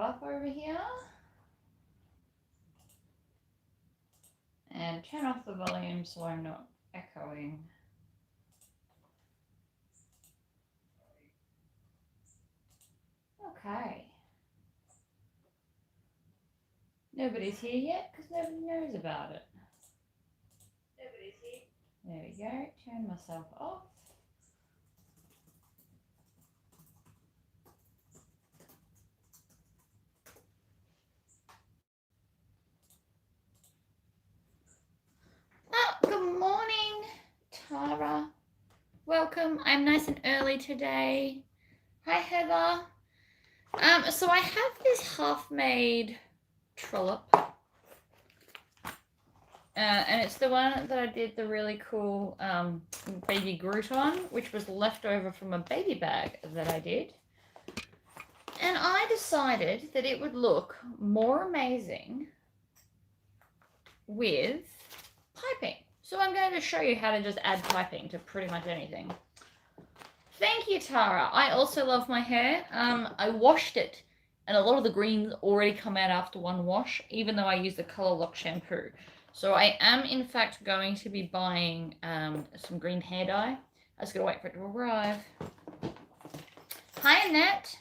up over here. And turn off the volume so I'm not echoing. Okay. Nobody's here yet because nobody knows about it. Nobody's here. There we go. Turn myself off. Oh, good morning, Tara. Welcome. I'm nice and early today. Hi, Heather. So I have this half-made trollop. And it's the one that I did the really cool baby Groot on, which was left over from a baby bag that I did. And I decided that it would look more amazing with piping. So I'm going to show you how to just add piping to pretty much anything. Thank you, Tara. I also love my hair. I washed it, and a lot of the greens already come out after one wash, even though I use the Color Lock shampoo. So I am, in fact, going to be buying some green hair dye. I just gotta wait for it to arrive. Hi, Annette.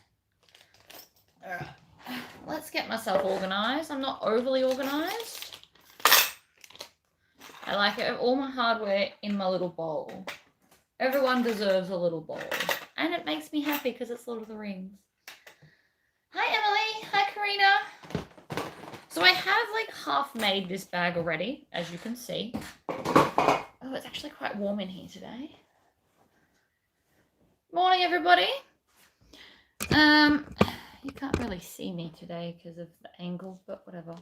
All right. Let's get myself organized. I'm not overly organized. I like it. All my hardware in my little bowl. Everyone deserves a little bowl. And it makes me happy because it's Lord of the Rings. Hi, Emily. Hi, Karina. So I have like half made this bag already, as you can see. Oh, it's actually quite warm in here today. Morning, everybody. You can't really see me today because of the angle, but whatever.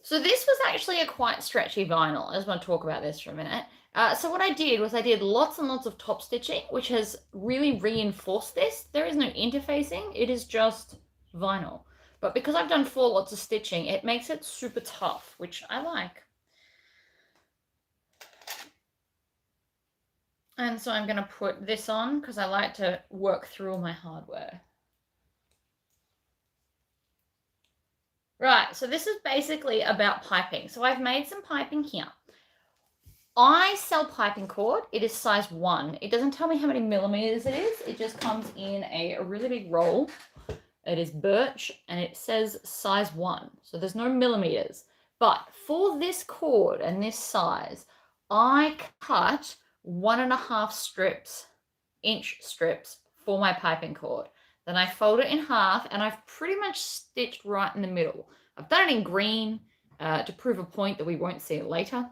So this was actually a quite stretchy vinyl. I just want to talk about this for a minute. So what I did was I did lots and lots of top stitching, which has really reinforced this. There is no interfacing. It is just vinyl. But because I've done 4 lots of stitching, it makes it super tough, which I like. And so I'm going to put this on because I like to work through all my hardware. Right, so this is basically about piping. So I've made some piping here. I sell piping cord. It is size 1. It doesn't tell me how many millimeters it is. It just comes in a really big roll. It is birch and it says size 1. So there's no millimeters. But for this cord and this size, I cut 1.5 inch strips for my piping cord. Then I fold it in half and I've pretty much stitched right in the middle. I've done it in green to prove a point that we won't see it later.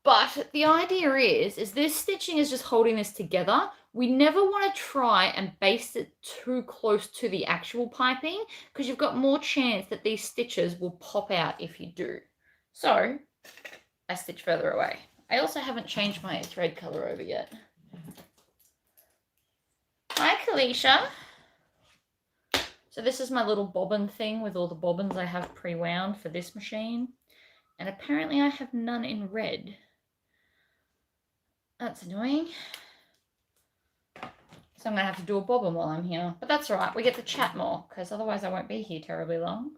But the idea is this stitching is just holding this together. We never want to try and baste it too close to the actual piping because you've got more chance that these stitches will pop out if you do. So I stitch further away. I also haven't changed my thread color over yet. Hi, Kalisha. So this is my little bobbin thing with all the bobbins I have pre-wound for this machine. And apparently I have none in red. That's annoying. So I'm going to have to do a bobbin while I'm here. But that's all right. We get to chat more because otherwise I won't be here terribly long.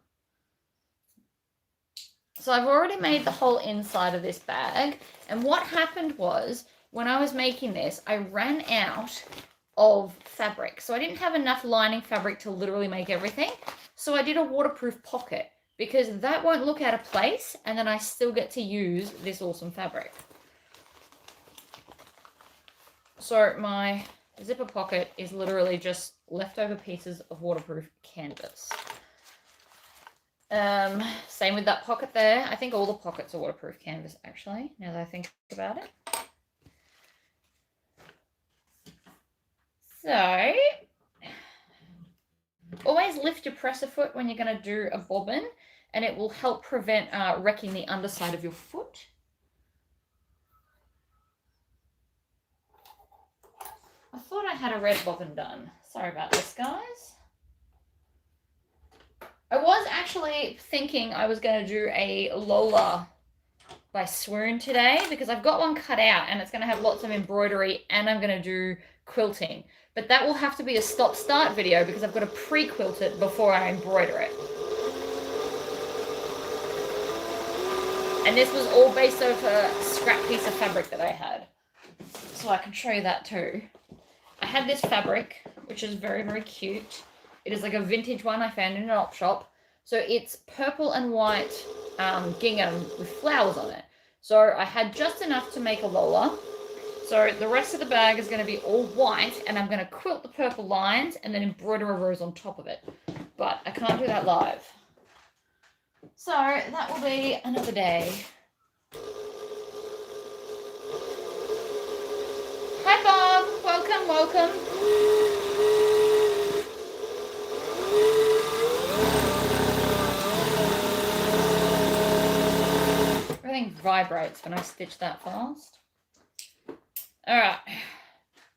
So I've already made the whole inside of this bag. And what happened was when I was making this, I ran out of fabric. So I didn't have enough lining fabric to literally make everything. So I did a waterproof pocket because that won't look out of place. And then I still get to use this awesome fabric. So my zipper pocket is literally just leftover pieces of waterproof canvas. Same with that pocket there. I think all the pockets are waterproof canvas actually, now that I think about it. So, always lift your presser foot when you're going to do a bobbin and it will help prevent wrecking the underside of your foot. I thought I had a red bobbin done. Sorry about this, guys. I was actually thinking I was going to do a Lola by Swoon today because I've got one cut out and it's going to have lots of embroidery and I'm going to do quilting. But that will have to be a stop-start video because I've got to pre-quilt it before I embroider it. And this was all based off a scrap piece of fabric that I had. So I can show you that too. I had this fabric, which is very, very cute. It is like a vintage one I found in an op shop. So it's purple and white gingham with flowers on it. So I had just enough to make a Lola. So the rest of the bag is going to be all white and I'm going to quilt the purple lines and then embroider a rose on top of it. But I can't do that live. So that will be another day. Hi Bob, welcome, welcome. Everything vibrates when I stitch that fast. All right.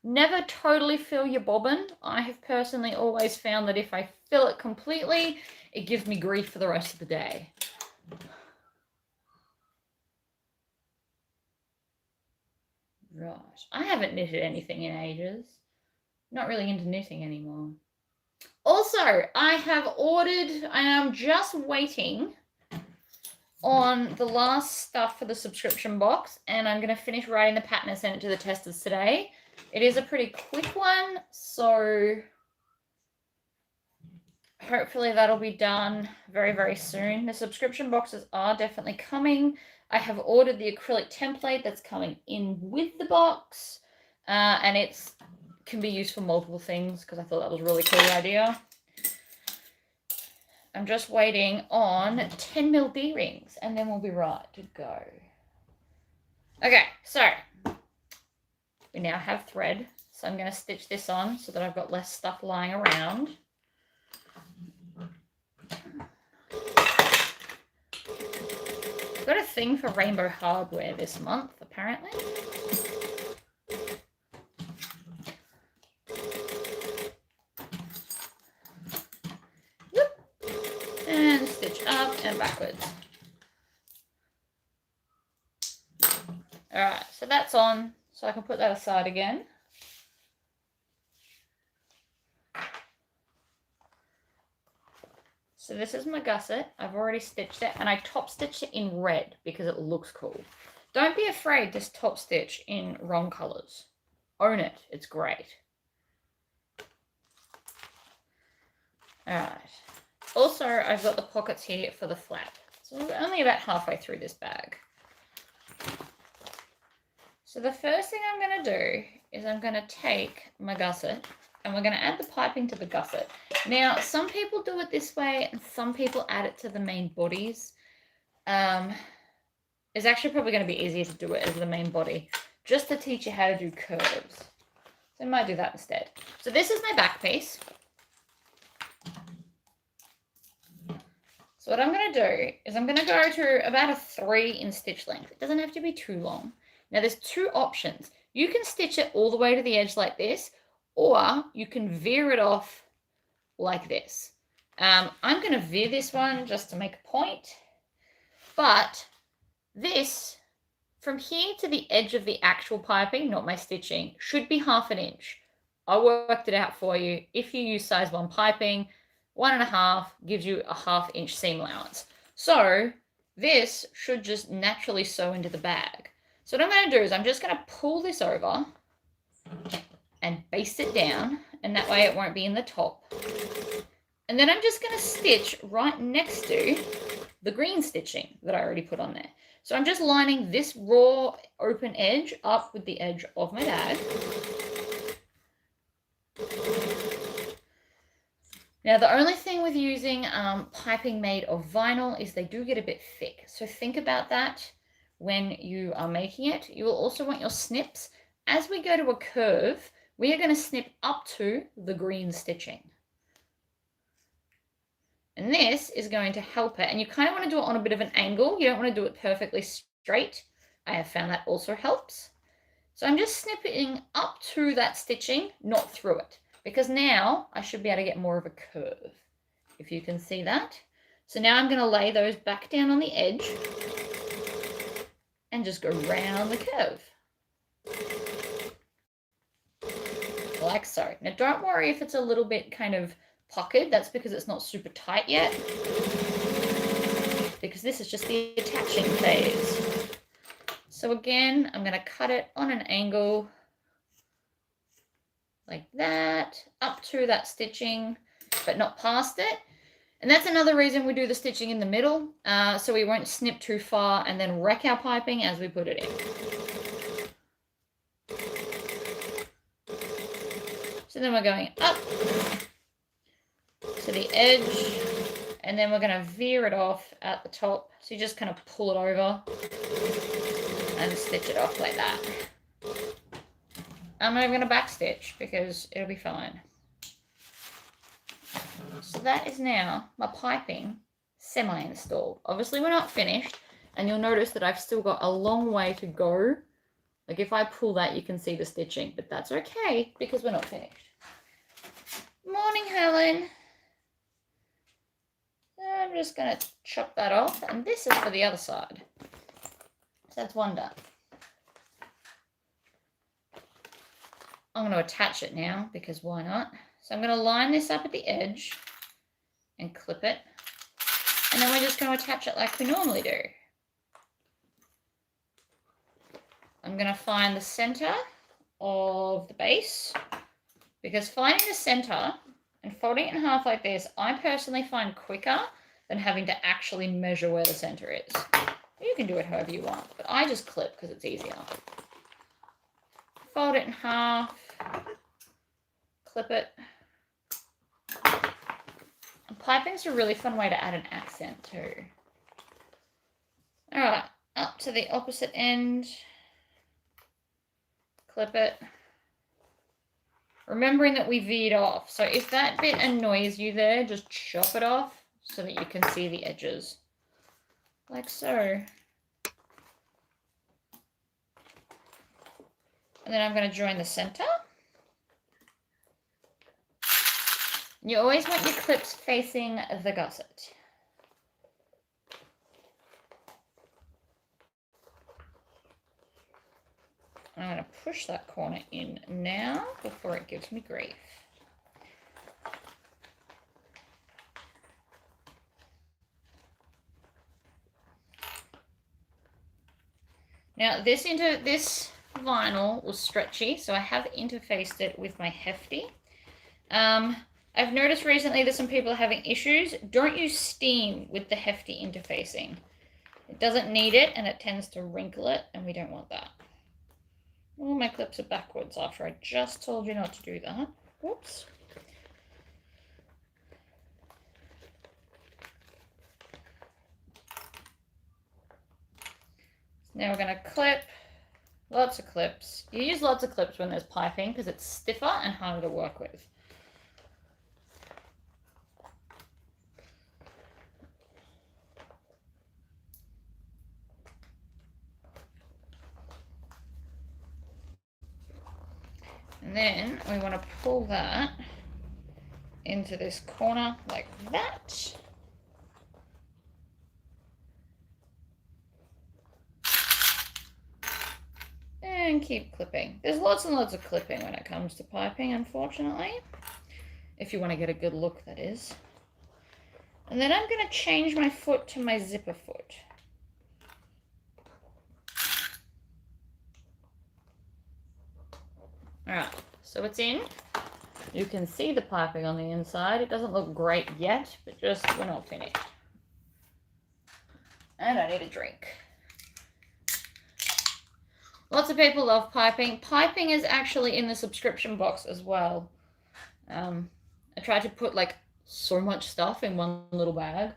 Never totally fill your bobbin. I have personally always found that if I fill it completely, it gives me grief for the rest of the day. Right. I haven't knitted anything in ages. Not really into knitting anymore. Also, I have ordered, and I'm just waiting on the last stuff for the subscription box, and I'm going to finish writing the pattern and send it to the testers today. It is a pretty quick one, so hopefully that'll be done very, very soon. The subscription boxes are definitely coming. I have ordered the acrylic template that's coming in with the box, and it can be used for multiple things because I thought that was a really cool idea. I'm just waiting on 10 mil D-rings and then we'll be right to go. Okay, so we now have thread. So I'm going to stitch this on so that I've got less stuff lying around. I've got a thing for rainbow hardware this month, apparently. And stitch up and backwards. Alright, so that's on, so I can put that aside again. So this is my gusset. I've already stitched it and I top stitched it in red because it looks cool. Don't be afraid to top stitch in wrong colors. Own it, it's great. Alright. Also, I've got the pockets here for the flap. So we're only about halfway through this bag. So the first thing I'm going to do is I'm going to take my gusset and we're going to add the piping to the gusset. Now, some people do it this way and some people add it to the main bodies. It's actually probably going to be easier to do it as the main body, just to teach you how to do curves. So I might do that instead. So this is my back piece. So what I'm going to do is I'm going to go to about a 3 in stitch length. It doesn't have to be too long. Now there's 2 options. You can stitch it all the way to the edge like this, or you can veer it off like this. I'm going to veer this one just to make a point. But this, from here to the edge of the actual piping, not my stitching, should be 1/2 inch. I worked it out for you. If you use size 1 piping, 1.5 gives you a 1/2 inch seam allowance. So this should just naturally sew into the bag. So what I'm going to do is I'm just going to pull this over and baste it down, and that way it won't be in the top. And then I'm just going to stitch right next to the green stitching that I already put on there. So I'm just lining this raw open edge up with the edge of my bag. Now, the only thing with using piping made of vinyl is they do get a bit thick. So think about that when you are making it. You will also want your snips. As we go to a curve, we are going to snip up to the green stitching. And this is going to help it. And you kind of want to do it on a bit of an angle. You don't want to do it perfectly straight. I have found that also helps. So I'm just snipping up to that stitching, not through it. Because now I should be able to get more of a curve, if you can see that. So now I'm going to lay those back down on the edge. and just go round the curve. Like so. Now don't worry if it's a little bit kind of puckered, that's because it's not super tight yet. Because this is just the attaching phase. So again, I'm going to cut it on an angle like that, up to that stitching, but not past it. And that's another reason we do the stitching in the middle, so we won't snip too far and then wreck our piping as we put it in. So then we're going up to the edge, and then we're going to veer it off at the top. So you just kind of pull it over and stitch it off like that. I'm not even going to backstitch because it'll be fine. So that is now my piping semi-installed. Obviously we're not finished, and you'll notice that I've still got a long way to go. Like if I pull that, you can see the stitching, but that's okay because we're not finished. Morning, Helen. I'm just going to chop that off, and this is for the other side. So that's one done. I'm going to attach it now because why not? So I'm going to line this up at the edge and clip it. And then we're just going to attach it like we normally do. I'm going to find the center of the base, because finding the center and folding it in half like this, I personally find quicker than having to actually measure where the center is. You can do it however you want, but I just clip because it's easier. Fold it in half, clip it. And piping's a really fun way to add an accent too. All right, up to the opposite end, clip it. Remembering that we veered off, so if that bit annoys you there, just chop it off so that you can see the edges, like so. And then I'm going to join the center. You always want your clips facing the gusset. I'm going to push that corner in now before it gives me grief. Now this vinyl was stretchy, so I have interfaced it with my hefty. I've noticed recently that some people are having issues. Don't use steam with the hefty interfacing. It doesn't need it, and it tends to wrinkle it, and we don't want that. Oh, my clips are backwards after I just told you not to do that. Whoops. Now we're going to clip. Lots of clips. You use lots of clips when there's piping because it's stiffer and harder to work with. And then we want to pull that into this corner like that. And keep clipping. There's lots and lots of clipping when it comes to piping, unfortunately. If you want to get a good look, that is. And then I'm going to change my foot to my zipper foot. Alright, so it's in. You can see the piping on the inside. It doesn't look great yet, but just we're not finished. And I need a drink. Lots of people love piping. Piping is actually in the subscription box as well. I tried to put like so much stuff in one little bag.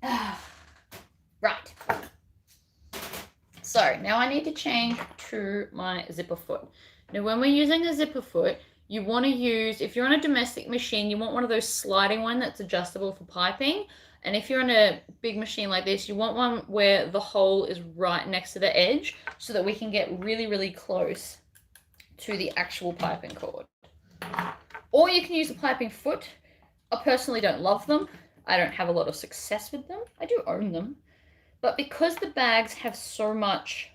Right. So now I need to change to my zipper foot. Now when we're using a zipper foot, you want to use, if you're on a domestic machine, you want one of those sliding one that's adjustable for piping. And if you're on a big machine like this, you want one where the hole is right next to the edge so that we can get really, really close to the actual piping cord. Or you can use a piping foot. I personally don't love them. I don't have a lot of success with them. I do own them, But because the bags have so much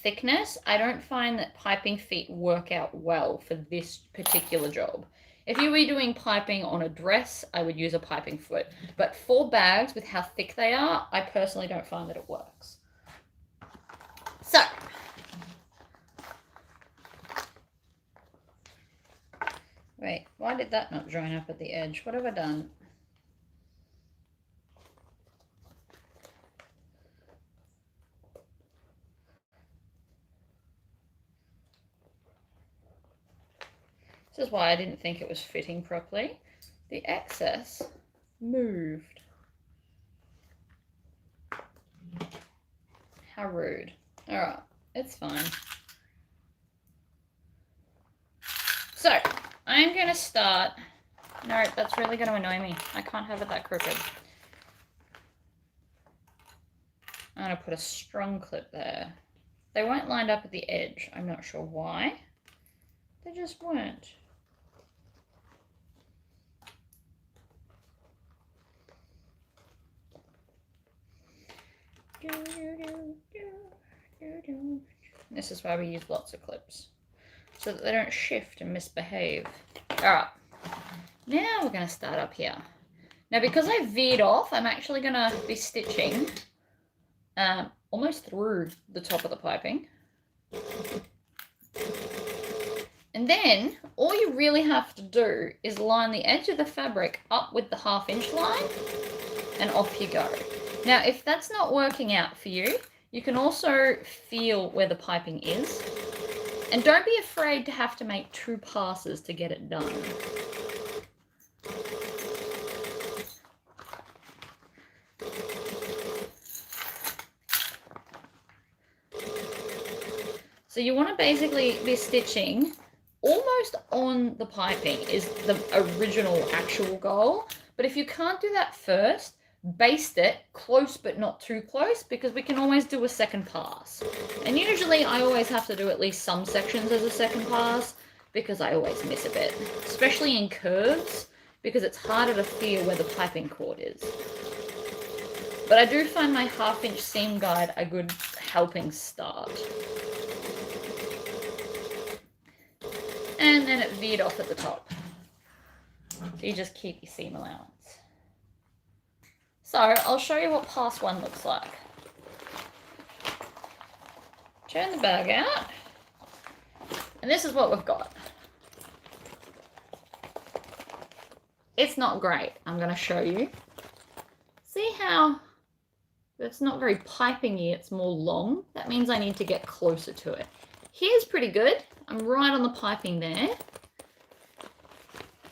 thickness, I don't find that piping feet work out well for this particular job. If you were doing piping on a dress, I would use a piping foot. But for bags, with how thick they are, I personally don't find that it works. So, wait, why did that not join up at the edge? What have I done? This is why I didn't think it was fitting properly. The excess moved. How rude. All right, it's fine. So, I'm going to start. No, that's really going to annoy me. I can't have it that crooked. I'm going to put a strong clip there. They weren't lined up at the edge. I'm not sure why. They just weren't. This is why we use lots of clips, so that they don't shift and misbehave. Alright, now we're going to start up here. Now because I veered off, I'm actually going to be stitching almost through the top of the piping. And then all you really have to do is line the edge of the fabric up with the 1/2 inch line and off you go. Now, if that's not working out for you, you can also feel where the piping is. And don't be afraid to have to make 2 passes to get it done. So you want to basically be stitching almost on the piping is the original actual goal. But if you can't do that first, baste it close but not too close, because we can always do a second pass. And usually I always have to do at least some sections as a second pass because I always miss a bit, especially in curves, because it's harder to feel where the piping cord is. But I do find my 1/2 inch seam guide a good helping start. And then it veered off at the top. So you just keep your seam allowance. So I'll show you what pass 1 looks like. Turn the bag out. And this is what we've got. It's not great. I'm going to show you. See how it's not very piping-y, it's more long? That means I need to get closer to it. Here's pretty good. I'm right on the piping there.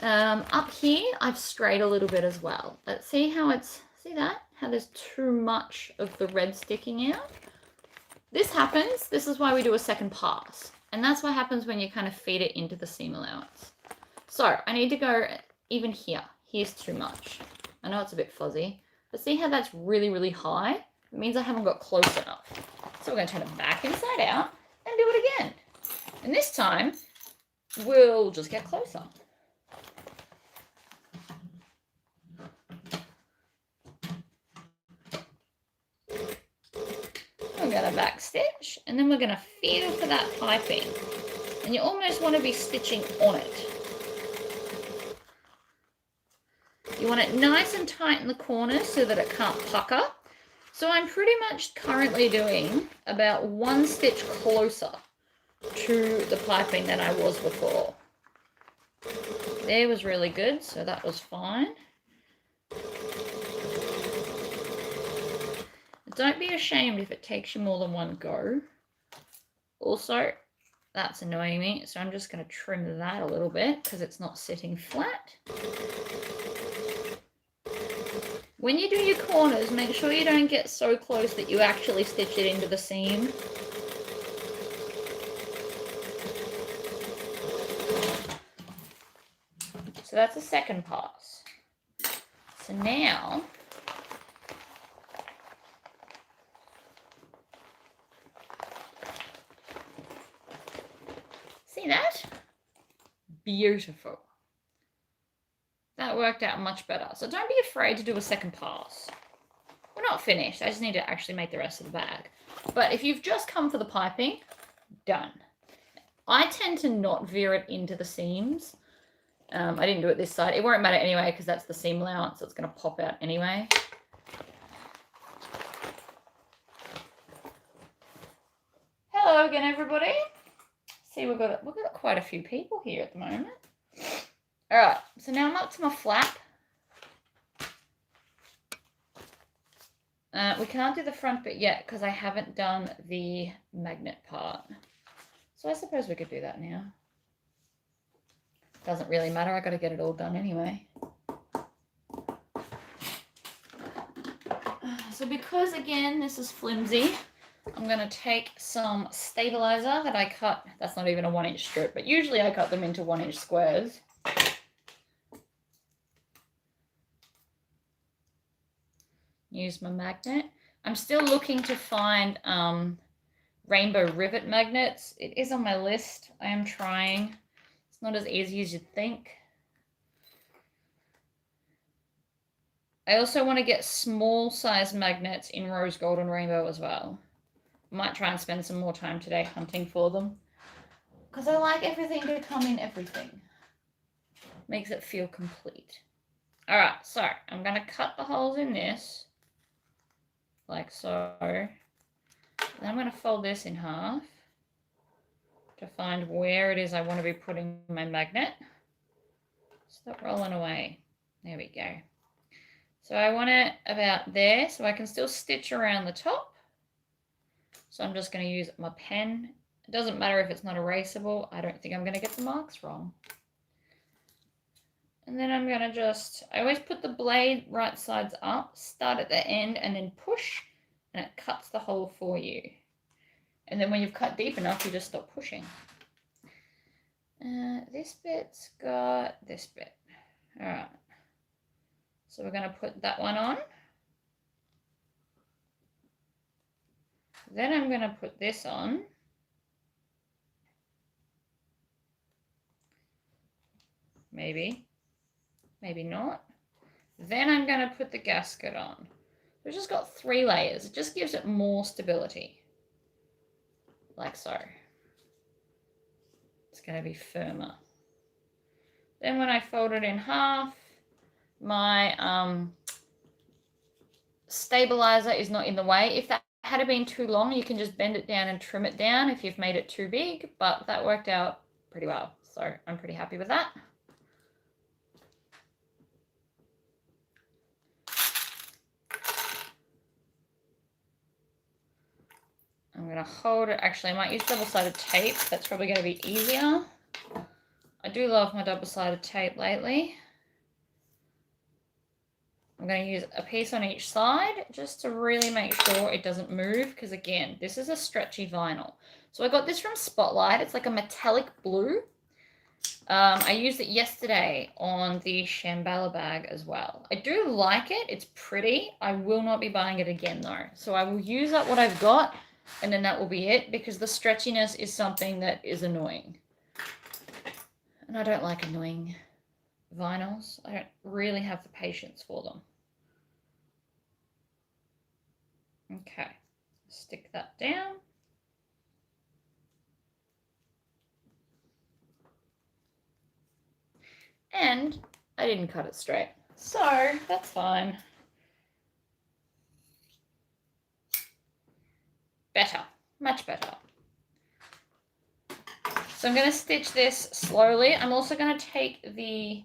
Up here, I've strayed a little bit as well. Let's see how it's, see that? How there's too much of the red sticking out? This happens. This is why we do a second pass. And that's what happens when you kind of feed it into the seam allowance. So I need to go even here. Here's too much. I know it's a bit fuzzy, but see how that's really, really high? It means I haven't got close enough. So we're going to turn it back inside out and do it again. And this time, we'll just get closer. We're going to back stitch, and then we're going to feel for that piping. And you almost want to be stitching on it. You want it nice and tight in the corners so that it can't pucker. So I'm pretty much currently doing about 1 stitch closer to the piping than I was before. There was really good, so that was fine. Don't be ashamed if it takes you more than 1 go. Also, that's annoying me, so I'm just going to trim that a little bit because it's not sitting flat. When you do your corners, make sure you don't get so close that you actually stitch it into the seam. So that's the second pass. So now, see that? Beautiful. That worked out much better. So don't be afraid to do a second pass. We're not finished. I just need to actually make the rest of the bag. But if you've just come for the piping, done. I tend to not veer it into the seams. I didn't do it this side. It won't matter anyway because that's the seam allowance, so it's going to pop out anyway. Hello again, everybody. See, we've got quite a few people here at the moment. All right, so now I'm up to my flap. We can't do the front bit yet because I haven't done the magnet part. So I suppose we could do that now. Doesn't really matter. I got to get it all done anyway. So because, again, this is flimsy, I'm going to take some stabilizer that I cut. That's not even a 1-inch strip, but usually I cut them into 1-inch squares. Use my magnet. I'm still looking to find rainbow rivet magnets. It is on my list. I am trying. It's not as easy as you'd think. I also want to get small size magnets in rose gold and rainbow as well. Might try and spend some more time today hunting for them because I like everything to come in everything. Makes it feel complete. All right, so I'm going to cut the holes in this like so. Then I'm going to fold this in half to find where it is I want to be putting my magnet. Stop rolling away. There we go. So I want it about there so I can still stitch around the top. So I'm just going to use my pen. It doesn't matter if it's not erasable. I don't think I'm going to get the marks wrong. And then I'm going to just, I always put the blade right sides up, start at the end and then push, and it cuts the hole for you. And then when you've cut deep enough, you just stop pushing. This bit's got this bit. All right. So we're going to put that one on. Then I'm going to put this on. Maybe. Maybe not. Then I'm going to put the gasket on. We've just got 3 layers. It just gives it more stability. Like so. It's going to be firmer. Then when I fold it in half, my stabilizer is not in the way. If that had been too long, you can just bend it down and trim it down if you've made it too big, but that worked out pretty well. So I'm pretty happy with that. I'm going to hold it. Actually, I might use double-sided tape. That's probably going to be easier. I do love my double-sided tape lately. I'm going to use a piece on each side just to really make sure it doesn't move because, again, this is a stretchy vinyl. So I got this from Spotlight. It's like a metallic blue. I used it yesterday on the Shambhala bag as well. I do like it. It's pretty. I will not be buying it again, though. So I will use up what I've got, and then that will be it because the stretchiness is something that is annoying. And I don't like annoying vinyls. I don't really have the patience for them. Okay, stick that down. And I didn't cut it straight, so that's fine. Better, much better. So I'm going to stitch this slowly. I'm also going to take the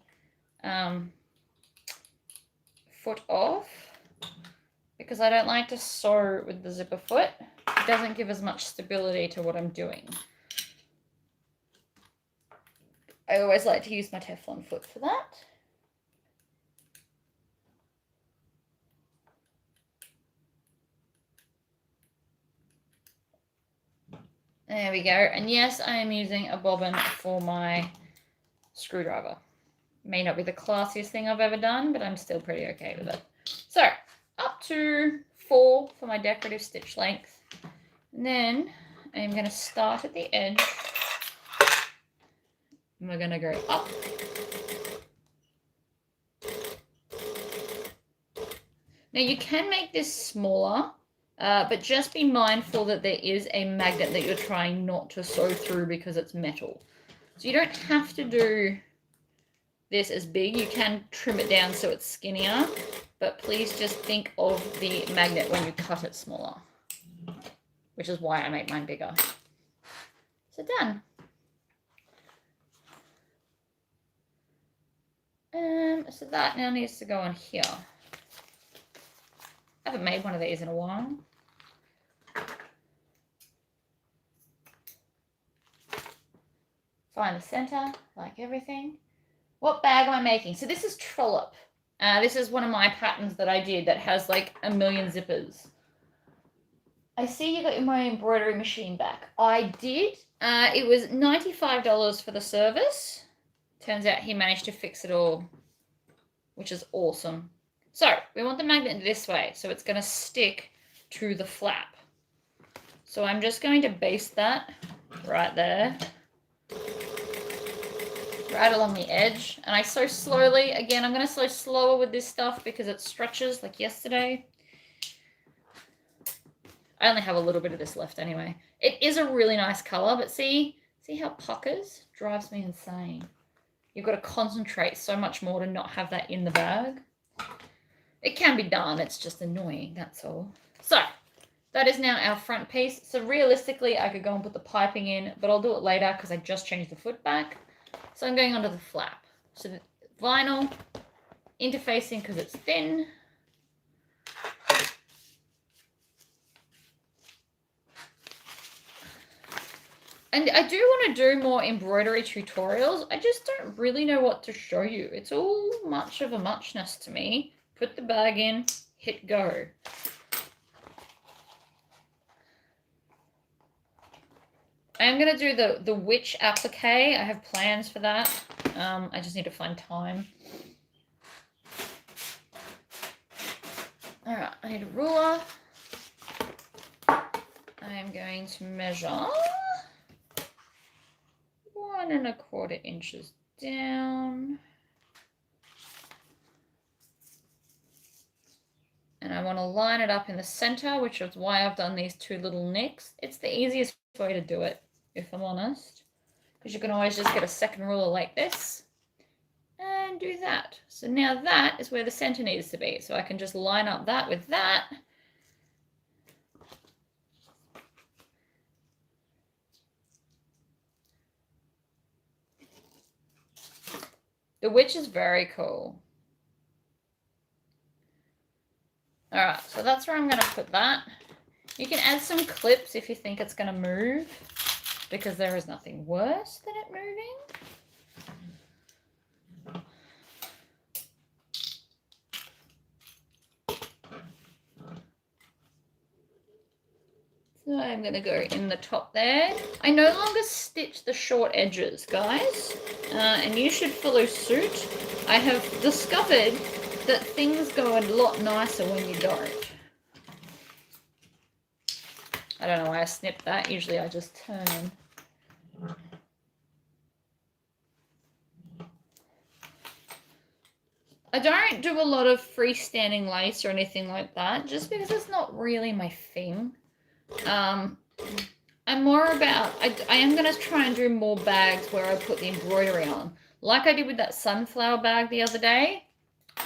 foot off because I don't like to sew with the zipper foot. It doesn't give as much stability to what I'm doing. I always like to use my Teflon foot for that. There we go. And yes, I am using a bobbin for my screwdriver. May not be the classiest thing I've ever done, but I'm still pretty okay with it. So, up to 4 for my decorative stitch length. And then I'm going to start at the edge. And we're going to go up. Now you can make this smaller, but just be mindful that there is a magnet that you're trying not to sew through because it's metal. So you don't have to do this as big. You can trim it down so it's skinnier, but please just think of the magnet when you cut it smaller, which is why I make mine bigger. So done. So that now needs to go on here. I haven't made one of these in a while. Find the center, like everything. What bag am I making? So this is Trollop. This is one of my patterns that I did that has like a million zippers. I see you got my embroidery machine back. I did. It was $95 for the service. Turns out he managed to fix it all, which is awesome. So we want the magnet this way, so it's going to stick to the flap. So I'm just going to base that right there, right along the edge. And I sew slowly. Again, I'm going to sew slower with this stuff because it stretches like yesterday. I only have a little bit of this left anyway. It is a really nice color, but see how puckers? Drives me insane. You've got to concentrate so much more to not have that in the bag. It can be done, it's just annoying, that's all. So, that is now our front piece. So realistically, I could go and put the piping in, but I'll do it later because I just changed the foot back. So I'm going onto the flap. So the vinyl, interfacing because it's thin. And I do want to do more embroidery tutorials. I just don't really know what to show you. It's all much of a muchness to me. Put the bag in, hit go. I am going to do the witch applique. I have plans for that. I just need to find time. All right, I need a ruler. I am going to measure 1 1/4 inches down. And I want to line it up in the center, which is why I've done these 2 little nicks. It's the easiest way to do it, if I'm honest, because you can always just get a second ruler like this and do that. So now that is where the center needs to be. So I can just line up that with that. The witch is very cool. All right, so that's where I'm going to put that. You can add some clips if you think it's going to move, because there is nothing worse than it moving. So I'm going to go in the top there. I no longer stitch the short edges, guys, and you should follow suit. I have discovered that things go a lot nicer when you don't. I don't know why I snipped that. Usually I just turn. I don't do a lot of freestanding lace or anything like that, just because it's not really my thing. I'm more about, I am going to try and do more bags where I put the embroidery on, like I did with that sunflower bag the other day,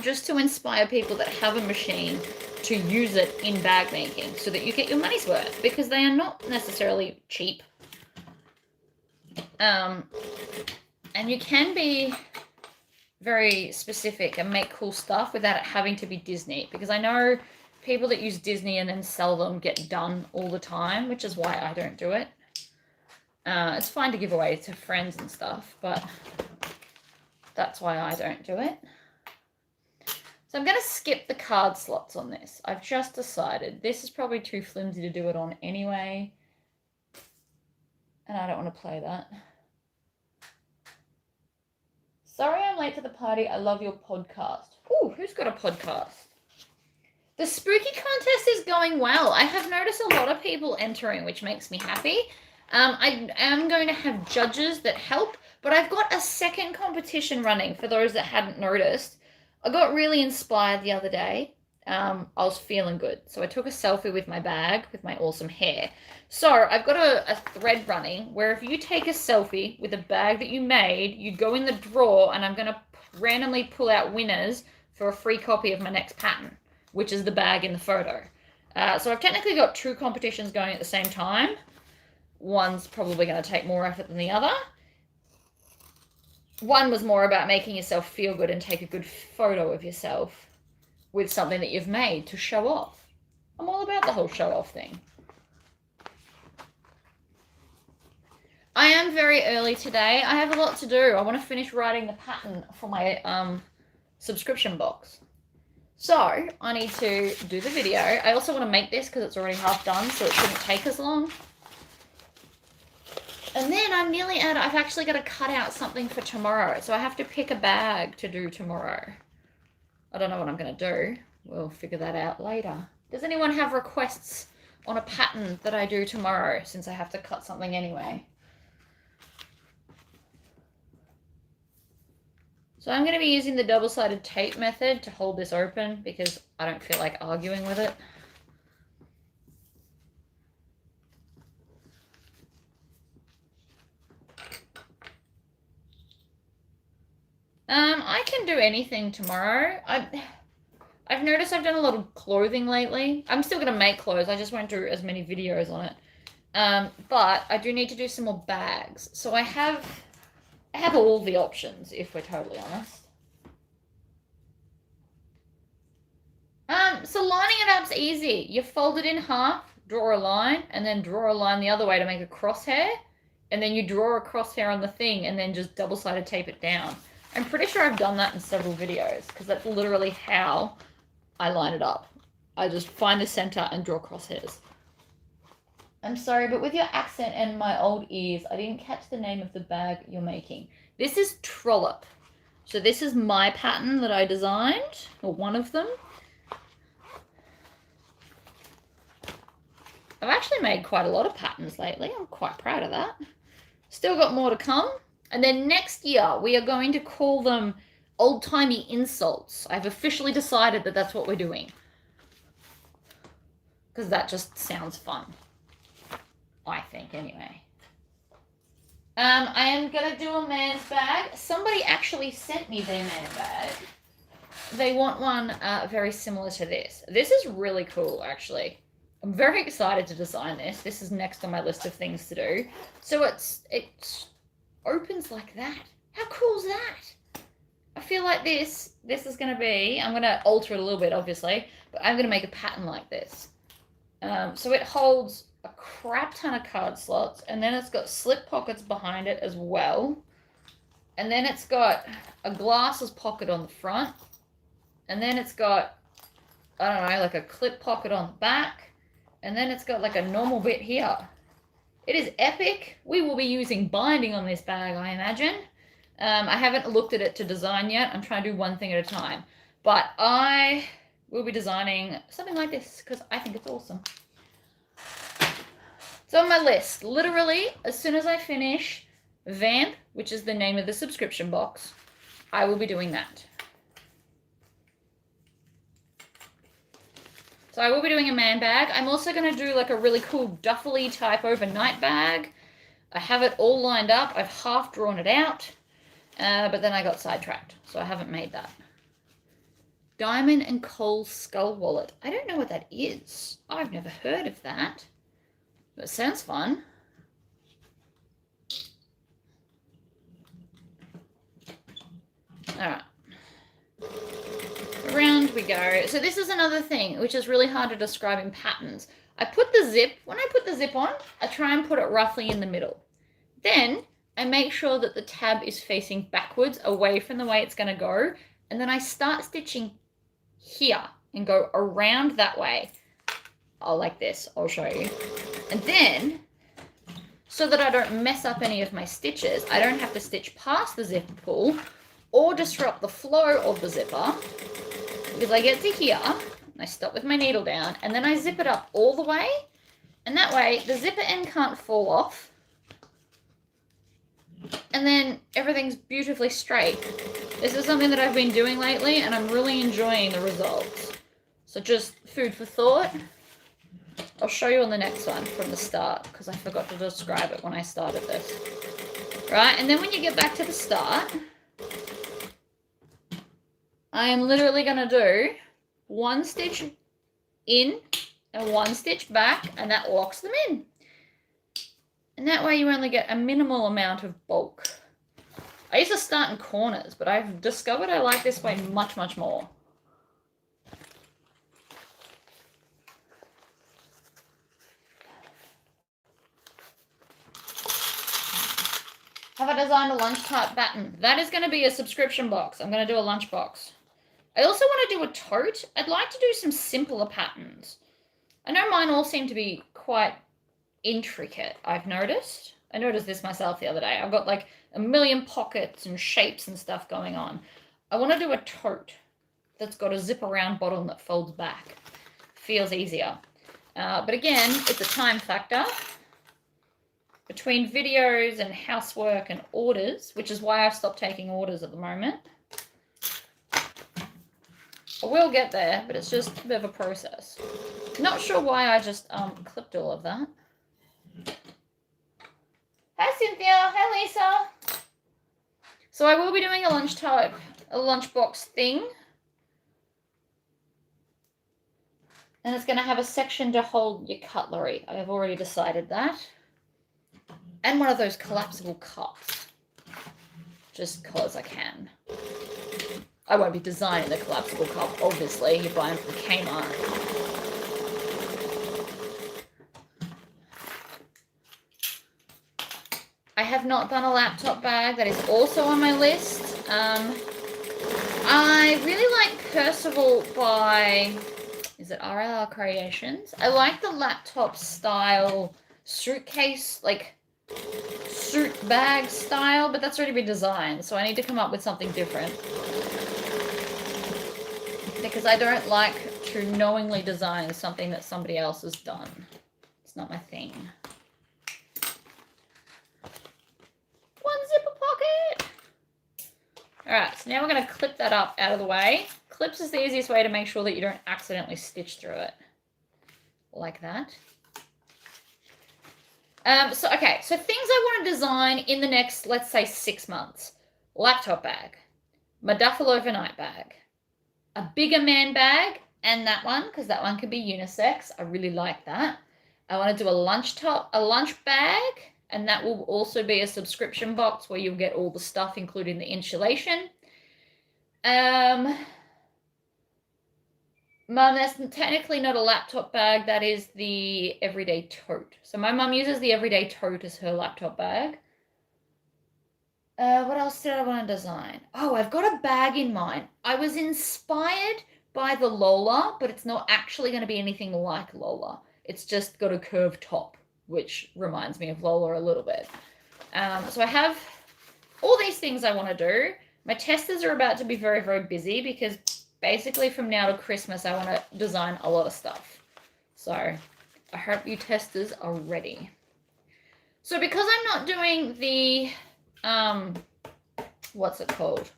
just to inspire people that have a machine to use it in bag making so that you get your money's worth, because they are not necessarily cheap. And you can be very specific and make cool stuff without it having to be Disney, because I know people that use Disney and then sell them get done all the time, which is why I don't do it. It's fine to give away to friends and stuff, but that's why I don't do it. So I'm going to skip the card slots on this. I've just decided this is probably too flimsy to do it on anyway, and I don't want to play that. Sorry I'm late to the party. I love your podcast. Ooh, who's got a podcast? The spooky contest is going well. I have noticed a lot of people entering, which makes me happy. I am going to have judges that help, but I've got a second competition running for those that hadn't noticed. I got really inspired the other day. I was feeling good. So I took a selfie with my bag with my awesome hair. So I've got a thread running where if you take a selfie with a bag that you made, you go in the drawer, and I'm going to randomly pull out winners for a free copy of my next pattern, which is the bag in the photo. So I've technically got 2 competitions going at the same time. One's probably going to take more effort than the other. One was more about making yourself feel good and take a good photo of yourself with something that you've made to show off. I'm all about the whole show off thing. I am very early today. I have a lot to do. I want to finish writing the pattern for my subscription box. So I need to do the video. I also want to make this because it's already half done, so it shouldn't take as long. And then I'm nearly out. I've actually got to cut out something for tomorrow. So I have to pick a bag to do tomorrow. I don't know what I'm going to do. We'll figure that out later. Does anyone have requests on a pattern that I do tomorrow, since I have to cut something anyway? So I'm going to be using the double-sided tape method to hold this open because I don't feel like arguing with it. I can do anything tomorrow. I've noticed I've done a lot of clothing lately. I'm still going to make clothes. I just won't do as many videos on it. But I do need to do some more bags. So I have all the options, if we're totally honest. So lining it up's easy. You fold it in half, draw a line, and then draw a line the other way to make a crosshair. And then you draw a crosshair on the thing and then just double-sided tape it down. I'm pretty sure I've done that in several videos because that's literally how I line it up. I just find the center and draw crosshairs. I'm sorry, but with your accent and my old ears, I didn't catch the name of the bag you're making. This is Trollop. So this is my pattern that I designed, or one of them. I've actually made quite a lot of patterns lately. I'm quite proud of that. Still got more to come. And then next year, we are going to call them old-timey insults. I've officially decided that that's what we're doing. Because that just sounds fun. I think, anyway. I am going to do a man's bag. Somebody actually sent me their man's bag. They want one very similar to this. This is really cool, actually. I'm very excited to design this. This is next on my list of things to do. So it opens like that. How cool is that? I feel like this is going to be, I'm going to alter it a little bit, obviously, but I'm going to make a pattern like this. So it holds a crap ton of card slots, and then it's got slip pockets behind it as well. And then it's got a glasses pocket on the front. And then it's got, I don't know, like a clip pocket on the back. And then it's got like a normal bit here. It is epic. We will be using binding on this bag, I imagine. I haven't looked at it to design yet. I'm trying to do one thing at a time. But I will be designing something like this because I think it's awesome. It's on my list. Literally, as soon as I finish Vamp, which is the name of the subscription box, I will be doing that. So I will be doing a man bag. I'm also going to do like a really cool duffely type overnight bag. I have it all lined up. I've half drawn it out, but then I got sidetracked, so I haven't made that. Diamond and Coal Skull Wallet. I don't know what that is. I've never heard of that. That sounds fun. All right. Around we go. So this is another thing which is really hard to describe in patterns. I put the zip, when I put the zip on, I try and put it roughly in the middle. Then I make sure that the tab is facing backwards away from the way it's going to go. And then I start stitching here and go around that way. Oh, like this. I'll show you. And then, so that I don't mess up any of my stitches, I don't have to stitch past the zipper pull or disrupt the flow of the zipper. Because I get to here, I stop with my needle down, and then I zip it up all the way. And that way, the zipper end can't fall off. And then everything's beautifully straight. This is something that I've been doing lately, and I'm really enjoying the results. So just food for thought. I'll show you on the next one from the start because I forgot to describe it when I started this. Right, and then when you get back to the start, I am literally going to do 1 stitch in and 1 stitch back, and that locks them in. And that way you only get a minimal amount of bulk. I used to start in corners, but I've discovered I like this way much, much more. Have I designed a lunch type batten? That is going to be a subscription box. I'm going to do a lunch box. I also want to do a tote. I'd like to do some simpler patterns. I know mine all seem to be quite intricate, I've noticed. I noticed this myself the other day. I've got like a million pockets and shapes and stuff going on. I want to do a tote that's got a zip around bottom that folds back. Feels easier. But again, it's a time factor. Between videos and housework and orders, which is why I've stopped taking orders at the moment. I will get there, but it's just a bit of a process. Not sure why I just clipped all of that. Hi Cynthia, hi Lisa. So I will be doing a lunchbox thing. And it's going to have a section to hold your cutlery. I have already decided that. And one of those collapsible cups. Just because I can. I won't be designing the collapsible cup, obviously. You buy them from Kmart. I have not done a laptop bag. That is also on my list. I really like Percival by, is it RLR Creations? I like the laptop style suitcase, like suit bag style, but that's already been designed, so I need to come up with something different. Because I don't like to knowingly design something that somebody else has done. It's not my thing. One zipper pocket. All right, so now we're going to clip that up out of the way. Clips is the easiest way to make sure that you don't accidentally stitch through it. Like that. So things I want to design in the next, let's say, 6 months. Laptop bag. My duffel overnight bag. A bigger man bag, and that one, because that one can be unisex. I really like that. I want to do a lunch bag, and that will also be a subscription box where you'll get all the stuff, including the insulation. Mum, that's technically not a laptop bag. That is the everyday tote. So my mum uses the everyday tote as her laptop bag. What else did I want to design? Oh, I've got a bag in mind. I was inspired by the Lola, but it's not actually going to be anything like Lola. It's just got a curved top, which reminds me of Lola a little bit. So I have all these things I want to do. My testers are about to be very, very busy because basically from now to Christmas, I want to design a lot of stuff. So I hope you testers are ready. So because I'm not doing the, what's it called?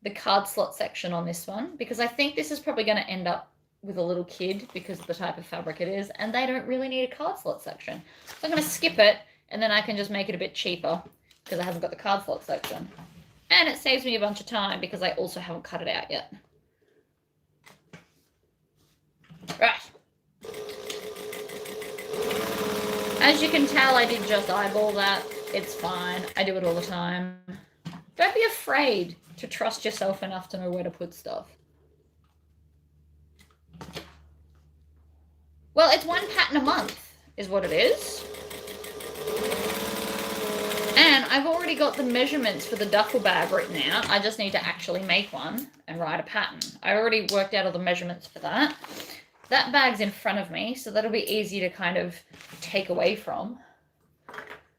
The card slot section on this one, because I think this is probably going to end up with a little kid because of the type of fabric it is, and they don't really need a card slot section. So I'm going to skip it, and then I can just make it a bit cheaper because it hasn't got the card slot section. And it saves me a bunch of time because I also haven't cut it out yet. Right. As you can tell, I did just eyeball that. It's fine. I do it all the time. Don't be afraid to trust yourself enough to know where to put stuff. Well, it's 1 pattern a month is what it is. And I've already got the measurements for the duffel bag written out. I just need to actually make one and write a pattern. I already worked out all the measurements for that. That bag's in front of me, so that'll be easy to kind of take away from.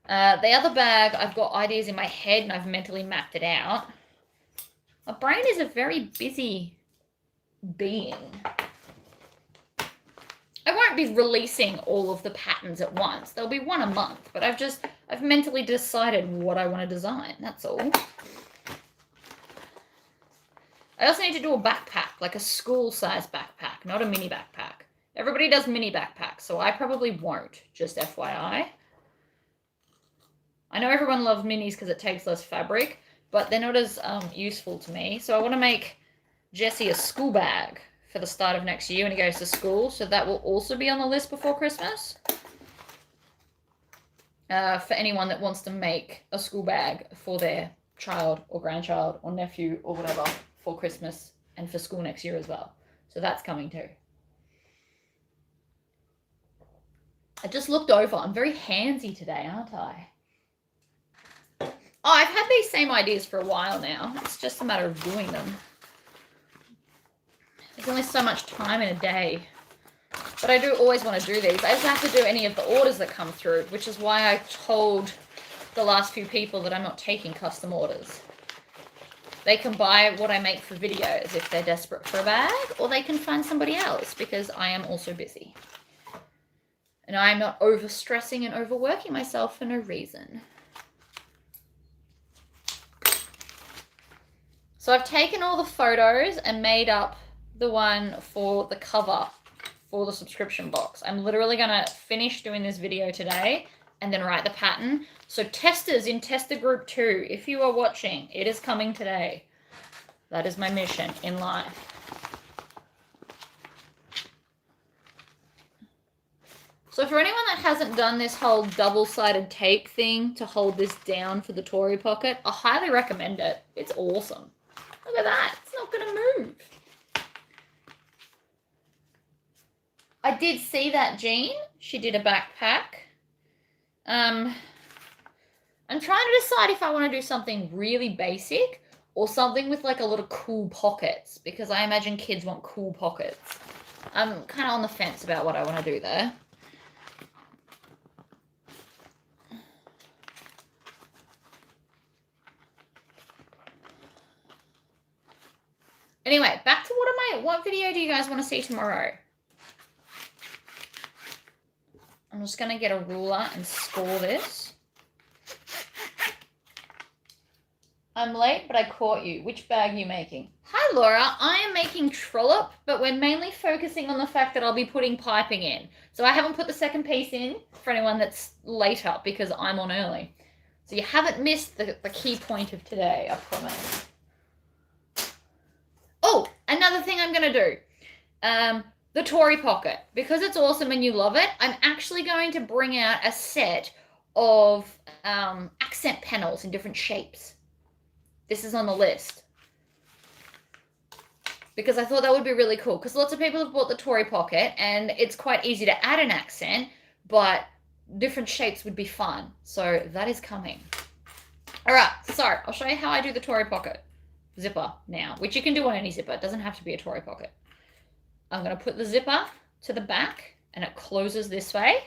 The other bag, I've got ideas in my head and I've mentally mapped it out. My brain is a very busy being. I won't be releasing all of the patterns at once. There'll be 1 a month, but I've mentally decided what I want to design. That's all. I also need to do a backpack, like a school-size backpack, not a mini backpack. Everybody does mini backpacks, so I probably won't, just FYI. I know everyone loves minis because it takes less fabric, but they're not as useful to me. So I want to make Jesse a school bag for the start of next year when he goes to school. So that will also be on the list before Christmas. For anyone that wants to make a school bag for their child or grandchild or nephew or whatever for Christmas and for school next year as well. So that's coming too. I just looked over. I'm very handsy today, aren't I? Oh, I've had these same ideas for a while now. It's just a matter of doing them. There's only so much time in a day. But I do always want to do these. I just have to do any of the orders that come through, which is why I told the last few people that I'm not taking custom orders. They can buy what I make for videos if they're desperate for a bag, or they can find somebody else because I am also busy. And I'm not overstressing and overworking myself for no reason. So I've taken all the photos and made up the one for the cover for the subscription box. I'm literally going to finish doing this video today and then write the pattern. So testers in tester group 2, if you are watching, it is coming today. That is my mission in life. So for anyone that hasn't done this whole double-sided tape thing to hold this down for the Tory pocket, I highly recommend it. It's awesome. Look at that. It's not going to move. I did see that Jean. She did a backpack. I'm trying to decide if I want to do something really basic or something with like a lot of cool pockets, because I imagine kids want cool pockets. I'm kind of on the fence about what I want to do there. Anyway, back to what video do you guys want to see tomorrow? I'm just going to get a ruler and score this. I'm late, but I caught you. Which bag are you making? Hi, Laura. I am making Trollop, but we're mainly focusing on the fact that I'll be putting piping in. So I haven't put the second piece in for anyone that's later because I'm on early. So you haven't missed the key point of today, I promise. Oh, another thing I'm going to do. The Tory pocket. Because it's awesome and you love it, I'm actually going to bring out a set of accent panels in different shapes. This is on the list. Because I thought that would be really cool. Because lots of people have bought the Tory pocket and it's quite easy to add an accent, but different shapes would be fun. So that is coming. Alright, so I'll show you how I do the Tory pocket zipper now, which you can do on any zipper. It doesn't have to be a Tory pocket. I'm going to put the zipper to the back and it closes this way.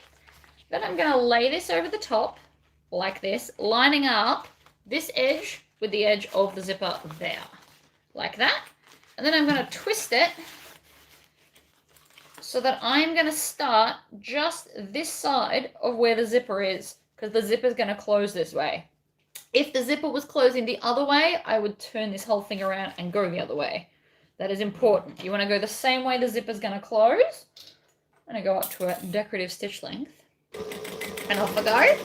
Then I'm going to lay this over the top like this, lining up this edge with the edge of the zipper there, like that. And then I'm going to twist it so that I'm going to start just this side of where the zipper is, because the zipper is going to close this way. If the zipper was closing the other way, I would turn this whole thing around and go the other way. That is important. You want to go the same way the zipper is going to close. I'm going to go up to a decorative stitch length. And off I go.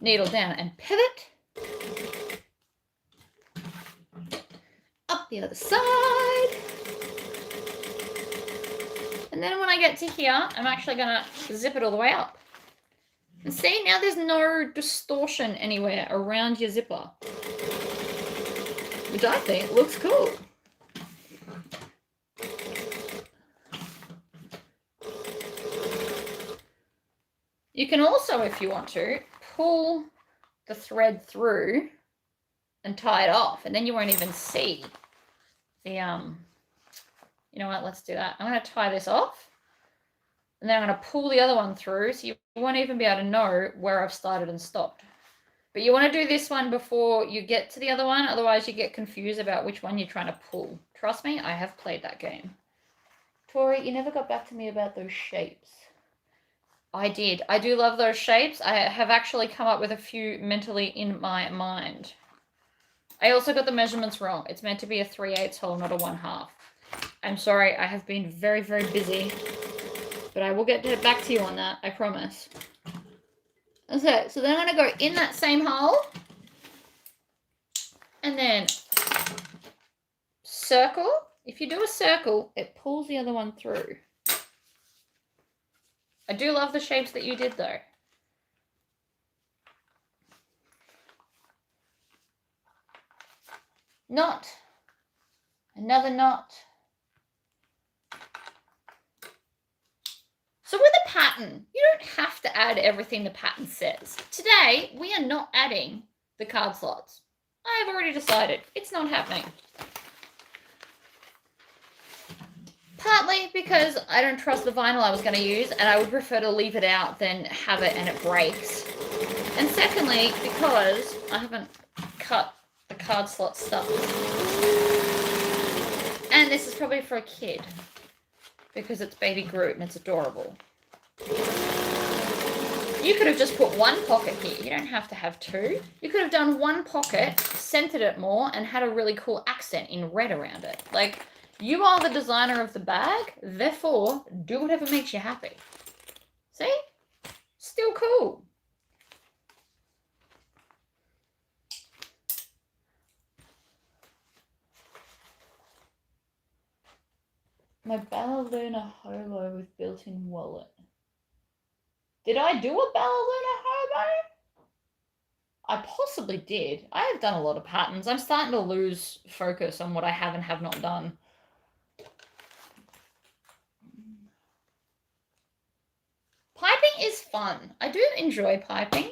Needle down and pivot. Up the other side. And then when I get to here, I'm actually going to zip it all the way up. And see, now there's no distortion anywhere around your zipper, which I think looks cool. You can also, if you want to, pull the thread through and tie it off, and then you won't even see the, you know what, let's do that. I'm going to tie this off, and then I'm going to pull the other one through, so you won't even be able to know where I've started and stopped. But you want to do this one before you get to the other one, otherwise you get confused about which one you're trying to pull. Trust me, I have played that game. Tori, you never got back to me about those shapes. I did. I do love those shapes. I have actually come up with a few mentally in my mind. I also got the measurements wrong. It's meant to be a 3/8 hole, not a 1/2. I'm sorry, I have been very, very busy, but I will get back to you on that, I promise. Okay, so then I'm going to go in that same hole, and then circle. If you do a circle, it pulls the other one through. I do love the shapes that you did though. Knot. Another knot. So with a pattern, you don't have to add everything the pattern says. Today, we are not adding the card slots. I have already decided it's not happening. Partly because I don't trust the vinyl I was going to use, and I would prefer to leave it out than have it and it breaks. And secondly, because I haven't cut the card slot stuff. And this is probably for a kid, because it's Baby Groot and it's adorable. You could have just put one pocket here. You don't have to have two. You could have done one pocket, centered it more, and had a really cool accent in red around it. Like, you are the designer of the bag, therefore, do whatever makes you happy. See? Still cool. My ballerina hobo with built-in wallet. Did I do a ballerina hobo? I possibly did. I have done a lot of patterns. I'm starting to lose focus on what I have and have not done. Piping is fun. I do enjoy piping.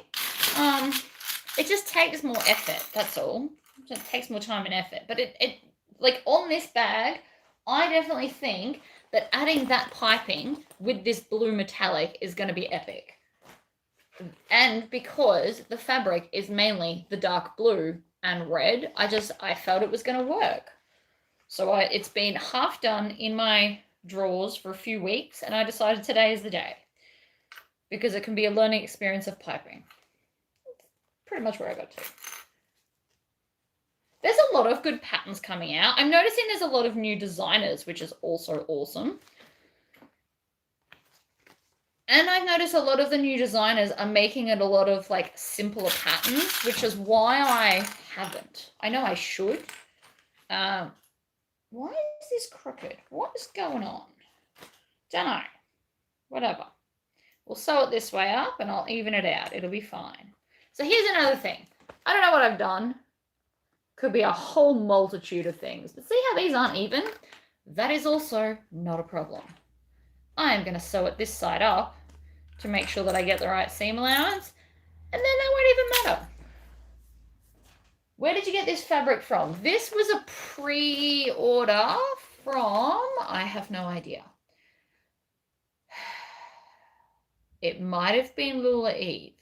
It just takes more effort, that's all. It takes more time and effort. But it like on this bag, I definitely think that adding that piping with this blue metallic is going to be epic. And because the fabric is mainly the dark blue and red, I felt it was going to work. So it's been half done in my drawers for a few weeks, and I decided today is the day. Because it can be a learning experience of piping. Pretty much where I got to. There's a lot of good patterns coming out. I'm noticing there's a lot of new designers, which is also awesome. And I've noticed a lot of the new designers are making it a lot of like simpler patterns, which is why I haven't. I know I should. Why is this crooked? What is going on? Don't know. Whatever. We'll sew it this way up and I'll even it out. It'll be fine. So here's another thing. I don't know what I've done. Could be a whole multitude of things. But see how these aren't even? That is also not a problem. I am going to sew it this side up to make sure that I get the right seam allowance. And then that won't even matter. Where did you get this fabric from? This was a pre-order from, I have no idea. It might have been Lula Eve,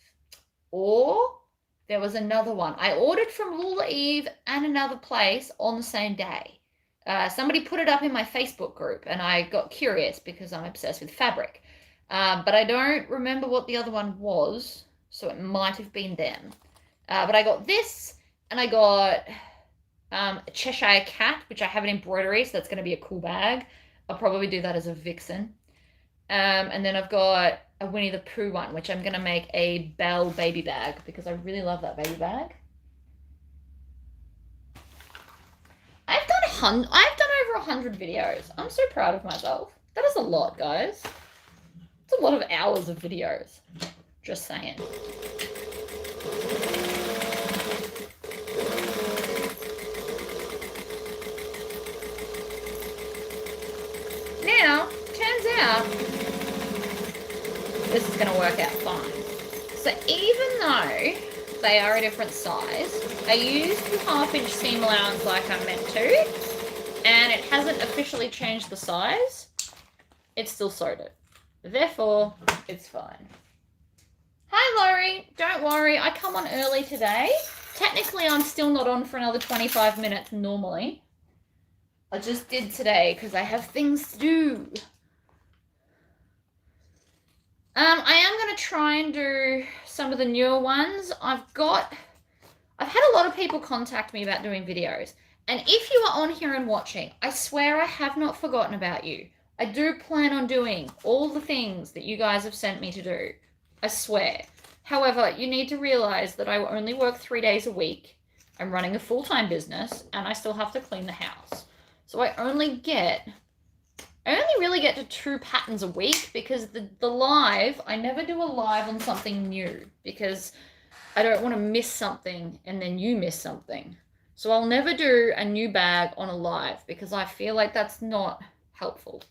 or there was another one. I ordered from Lula Eve and another place on the same day. Somebody put it up in my Facebook group, and I got curious because I'm obsessed with fabric. But I don't remember what the other one was, so it might have been them. But I got this, and I got a Cheshire Cat, which I have an embroidery, so that's going to be a cool bag. I'll probably do that as a vixen. And then I've got a Winnie the Pooh one, which I'm going to make a Belle baby bag because I really love that baby bag. I've done over 100 videos. I'm so proud of myself. That is a lot, guys. It's a lot of hours of videos. Just saying. Now, turns out this is going to work out fine. So even though they are a different size, I used the 1/2 inch seam allowance like I meant to, and it hasn't officially changed the size. It's still sewed it. Therefore, it's fine. Hi Laurie, don't worry, I come on early today. Technically, I'm still not on for another 25 minutes normally. I just did today because I have things to do. I am going to try and do some of the newer ones. I I've had a lot of people contact me about doing videos. And if you are on here and watching, I swear I have not forgotten about you. I do plan on doing all the things that you guys have sent me to do. I swear. However, you need to realize that I only work 3 days a week. I'm running a full-time business and I still have to clean the house. So I only really get to 2 patterns a week because the live, I never do a live on something new because I don't want to miss something and then you miss something. So I'll never do a new bag on a live because I feel like that's not helpful.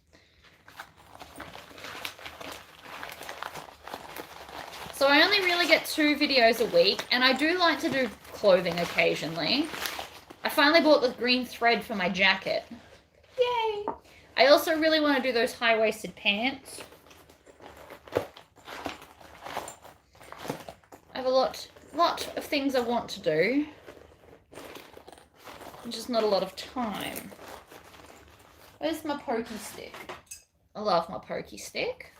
So I only really get 2 videos a week, and I do like to do clothing occasionally. I finally bought the green thread for my jacket. Yay! I also really want to do those high-waisted pants. I have a lot of things I want to do. Just not a lot of time. Where's my pokey stick? I love my pokey stick.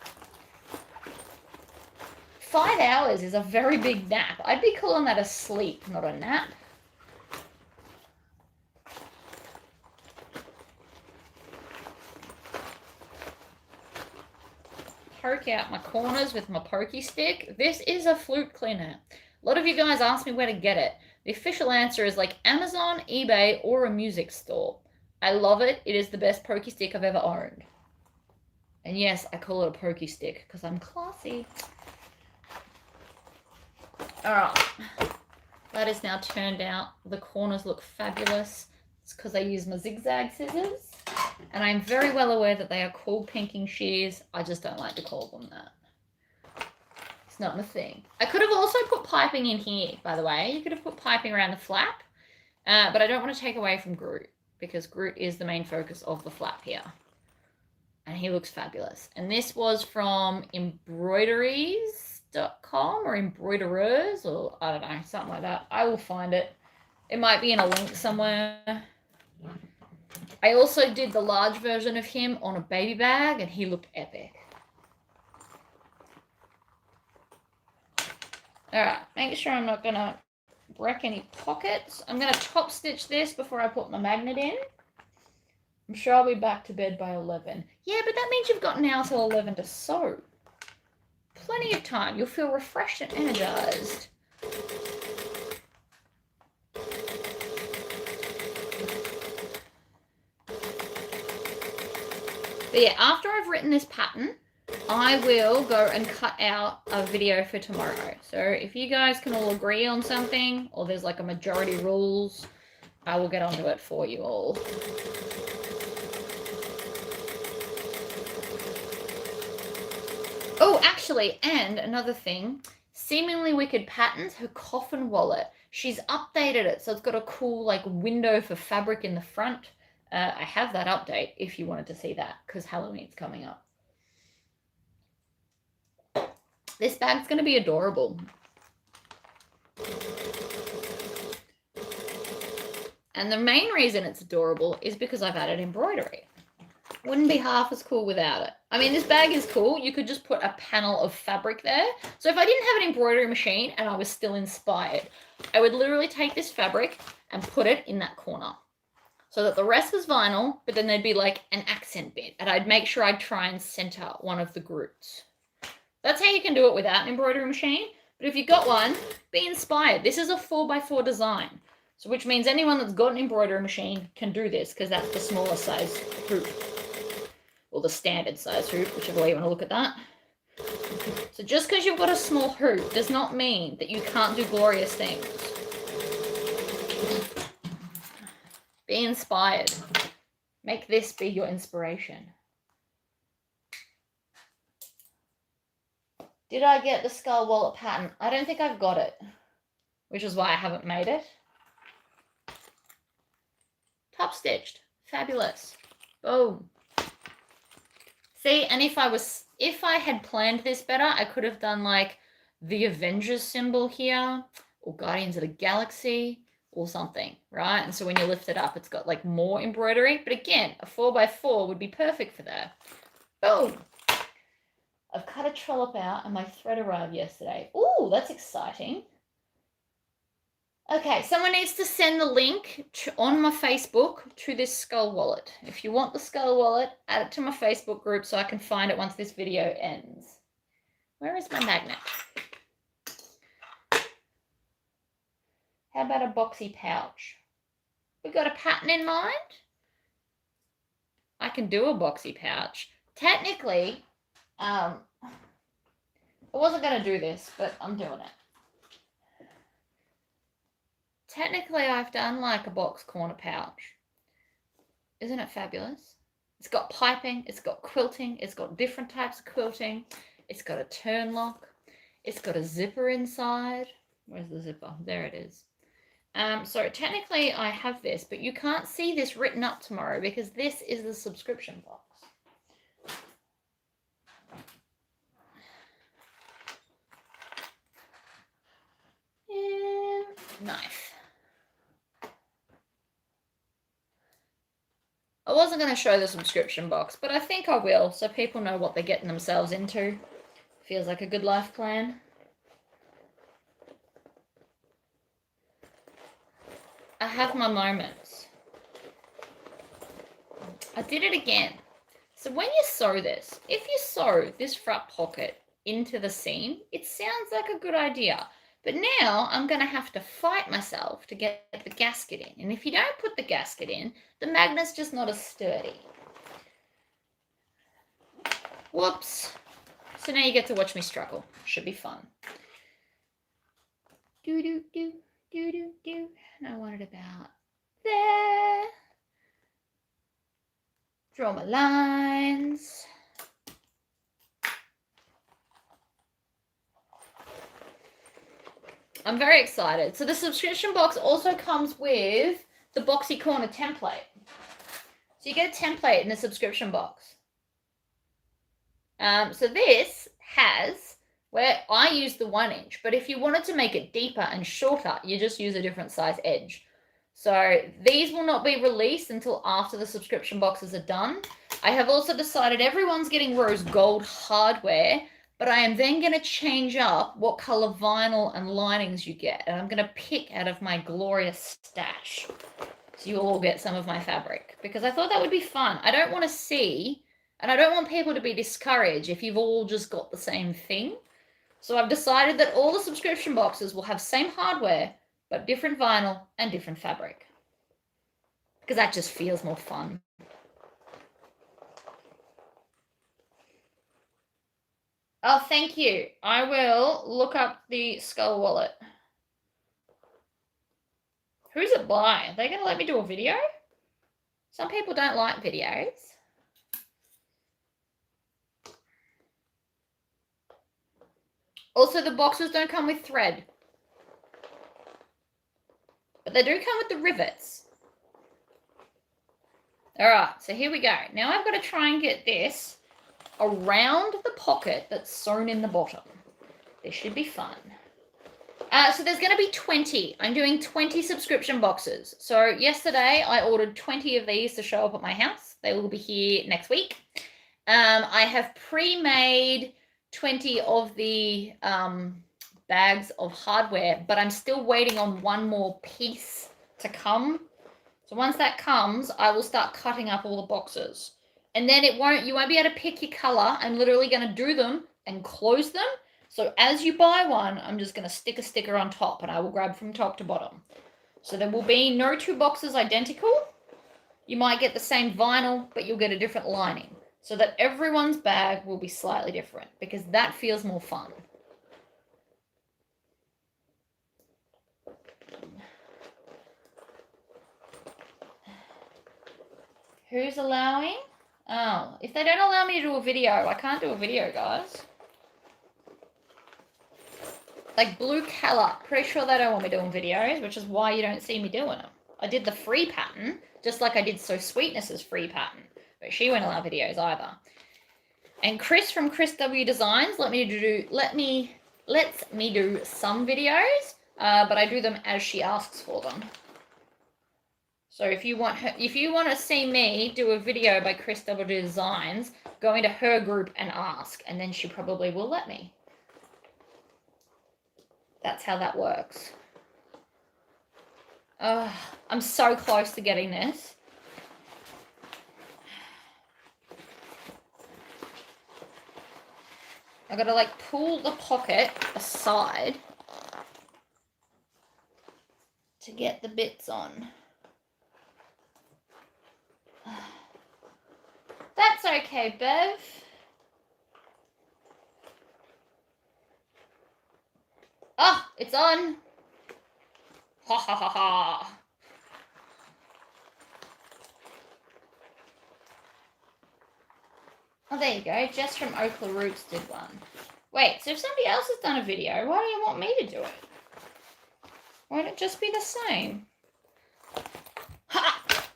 5 hours is a very big nap. I'd be calling that a sleep, not a nap. Poke out my corners with my pokey stick. This is a flute cleaner. A lot of you guys ask me where to get it. The official answer is like Amazon, eBay, or a music store. I love it. It is the best pokey stick I've ever owned. And yes, I call it a pokey stick because I'm classy. Alright, that is now turned out. The corners look fabulous. It's because I use my zigzag scissors. And I'm very well aware that they are called pinking shears. I just don't like to call them that. It's not my thing. I could have also put piping in here, by the way. You could have put piping around the flap. But I don't want to take away from Groot because Groot is the main focus of the flap here. And he looks fabulous. And this was from embroideries.com or embroiderers or I don't know, something like that. I will find it. It might be in a link somewhere. I also did the large version of him on a baby bag and he looked epic. Alright, make sure I'm not going to wreck any pockets. I'm going to top stitch this before I put my magnet in. I'm sure I'll be back to bed by 11. Yeah, but that means you've got now till 11 to sew. Plenty of time. You'll feel refreshed and energized. But yeah, after I've written this pattern, I will go and cut out a video for tomorrow. So if you guys can all agree on something, or there's like a majority rules, I will get onto it for you all. Oh, actually, and another thing, Seemingly Wicked Patterns, her coffin wallet, she's updated it. So it's got a cool like window for fabric in the front. I have that update if you wanted to see that because Halloween's coming up. This bag's going to be adorable. And the main reason it's adorable is because I've added embroidery. Wouldn't be half as cool without it. I mean, this bag is cool. You could just put a panel of fabric there. So if I didn't have an embroidery machine and I was still inspired, I would literally take this fabric and put it in that corner. So that the rest was vinyl, but then there'd be like an accent bit. And I'd make sure I'd try and center one of the Groots. That's how you can do it without an embroidery machine. But if you've got one, be inspired. This is a 4x4 design. So which means anyone that's got an embroidery machine can do this because that's the smaller size hoop. Or the standard size hoop, whichever way you want to look at that. So just because you've got a small hoop does not mean that you can't do glorious things. Be inspired. Make this be your inspiration. Did I get the skull wallet pattern? I don't think I've got it, which is why I haven't made it. Top stitched. Fabulous. Boom. See, and if I had planned this better, I could have done like the Avengers symbol here, or Guardians of the Galaxy, or something, right? And so when you lift it up, it's got like more embroidery. But again, a 4x4 would be perfect for that. Boom. I've cut a trollop out and my thread arrived yesterday. Ooh, that's exciting. Okay, someone needs to send the link on my Facebook to this skull wallet. If you want the skull wallet, add it to my Facebook group so I can find it once this video ends. Where is my magnet? How about a boxy pouch? We got a pattern in mind? I can do a boxy pouch. Technically, I wasn't going to do this, but I'm doing it. Technically, I've done like a box corner pouch. Isn't it fabulous? It's got piping, it's got quilting, it's got different types of quilting, it's got a turn lock, it's got a zipper inside. Where's the zipper? There it is. So technically I have this, but you can't see this written up tomorrow because this is the subscription box. And knife. I wasn't going to show the subscription box, but I think I will, so people know what they're getting themselves into. Feels like a good life plan. I have my moments. I did it again. So when you sew this, if you sew this front pocket into the seam, it sounds like a good idea. But now I'm going to have to fight myself to get the gasket in. And if you don't put the gasket in, the magnet's just not as sturdy. Whoops. So now you get to watch me struggle. Should be fun. Do-do-do, do-do-do. And I want it about there. Draw my lines. I'm very excited. So the subscription box also comes with the boxy corner template. So you get a template in the subscription box. So this has, where I use the 1 inch, but if you wanted to make it deeper and shorter, you just use a different size edge. So these will not be released until after the subscription boxes are done. I have also decided everyone's getting rose gold hardware, but I am then going to change up what color vinyl and linings you get. And I'm going to pick out of my glorious stash. So you all get some of my fabric. Because I thought that would be fun. I don't want to see, and I don't want people to be discouraged if you've all just got the same thing. So I've decided that all the subscription boxes will have same hardware, but different vinyl and different fabric. Because that just feels more fun. Oh, thank you. I will look up the skull wallet. Who's it by? Are they going to let me do a video? Some people don't like videos. Also, the boxes don't come with thread. But they do come with the rivets. Alright, so here we go. Now I've got to try and get this around the pocket that's sewn in the bottom. This should be fun. So there's going to be 20. I'm doing 20 subscription boxes. So yesterday I ordered 20 of these to show up at my house. They will be here next week. I have pre-made 20 of the bags of hardware, but I'm still waiting on one more piece to come. So once that comes, I will start cutting up all the boxes. And then you won't be able to pick your color. I'm literally going to do them and close them. So as you buy one, I'm just going to stick a sticker on top and I will grab from top to bottom. So there will be no two boxes identical. You might get the same vinyl, but you'll get a different lining. So that everyone's bag will be slightly different because that feels more fun. Who's allowing? Oh, if they don't allow me to do a video, I can't do a video, guys. Like Blue Calla, pretty sure they don't want me doing videos, which is why you don't see me doing them. I did the free pattern, just like I did So Sweetness's free pattern, but she won't allow videos either. And Chris from Chris W Designs lets me do some videos, but I do them as she asks for them. So if you want to see me do a video by Chris W Designs, go into her group and ask, and then she probably will let me. That's how that works. I'm so close to getting this. I gotta like pull the pocket aside to get the bits on. That's okay, Bev. Oh, it's on. Ha ha ha ha. Oh, there you go. Jess from Oakland Roots did one. Wait, so if somebody else has done a video, why do you want me to do it? Why don't it just be the same? Ha!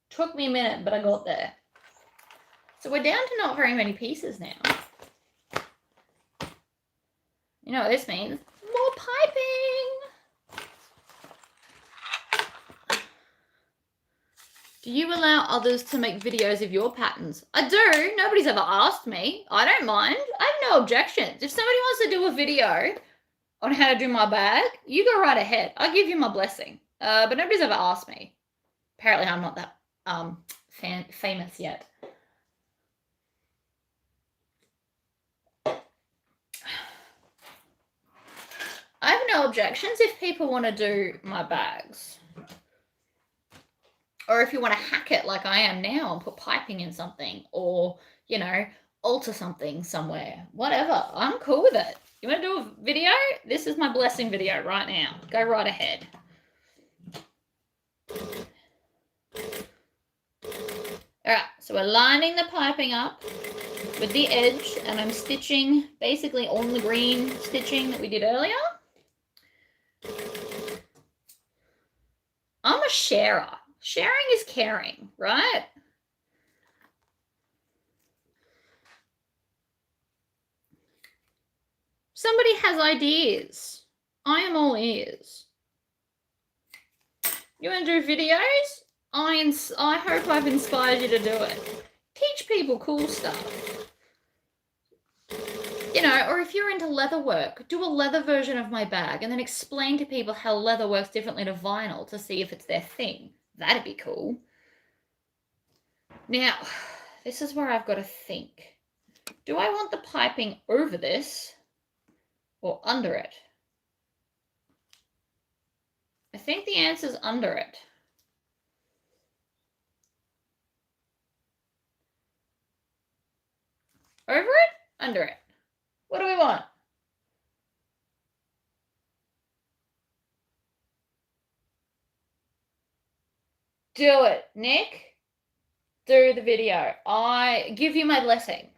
Took me a minute, but I got there. So we're down to not very many pieces now. You know what this means? More piping! Do you allow others to make videos of your patterns? I do. Nobody's ever asked me. I don't mind. I have no objections. If somebody wants to do a video on how to do my bag, you go right ahead. I'll give you my blessing. But nobody's ever asked me. Apparently I'm not that famous yet. I have no objections if people want to do my bags. Or if you want to hack it like I am now and put piping in something, or, you know, alter something somewhere. Whatever. I'm cool with it. You want to do a video? This is my blessing video right now. Go right ahead. Alright, so we're lining the piping up with the edge, and I'm stitching basically on the green stitching that we did earlier. I'm a sharer. Sharing is caring, right? Somebody has ideas. I am all ears. You want to do videos? I hope I've inspired you to do it. Teach people cool stuff. You know, or if you're into leather work, do a leather version of my bag and then explain to people how leather works differently to vinyl to see if it's their thing. That'd be cool. Now, this is where I've got to think. Do I want the piping over this or under it? I think the answer's under it. Over it? Under it. What do we want? Do it, Nick. Do the video. I give you my blessing.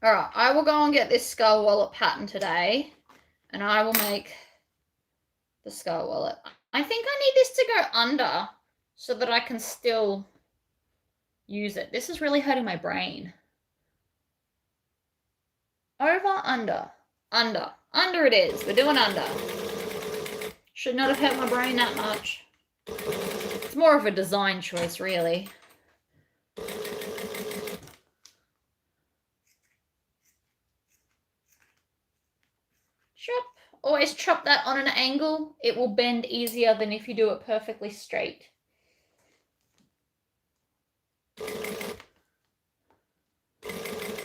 All right, I will go and get this skull wallet pattern today, and I will make the skull wallet. I think I need this to go under so that I can still use it. This is really hurting my brain. Over, under, under. Under it is. We're doing under. Should not have hurt my brain that much. It's more of a design choice, really. Chop. Always chop that on an angle. It will bend easier than if you do it perfectly straight.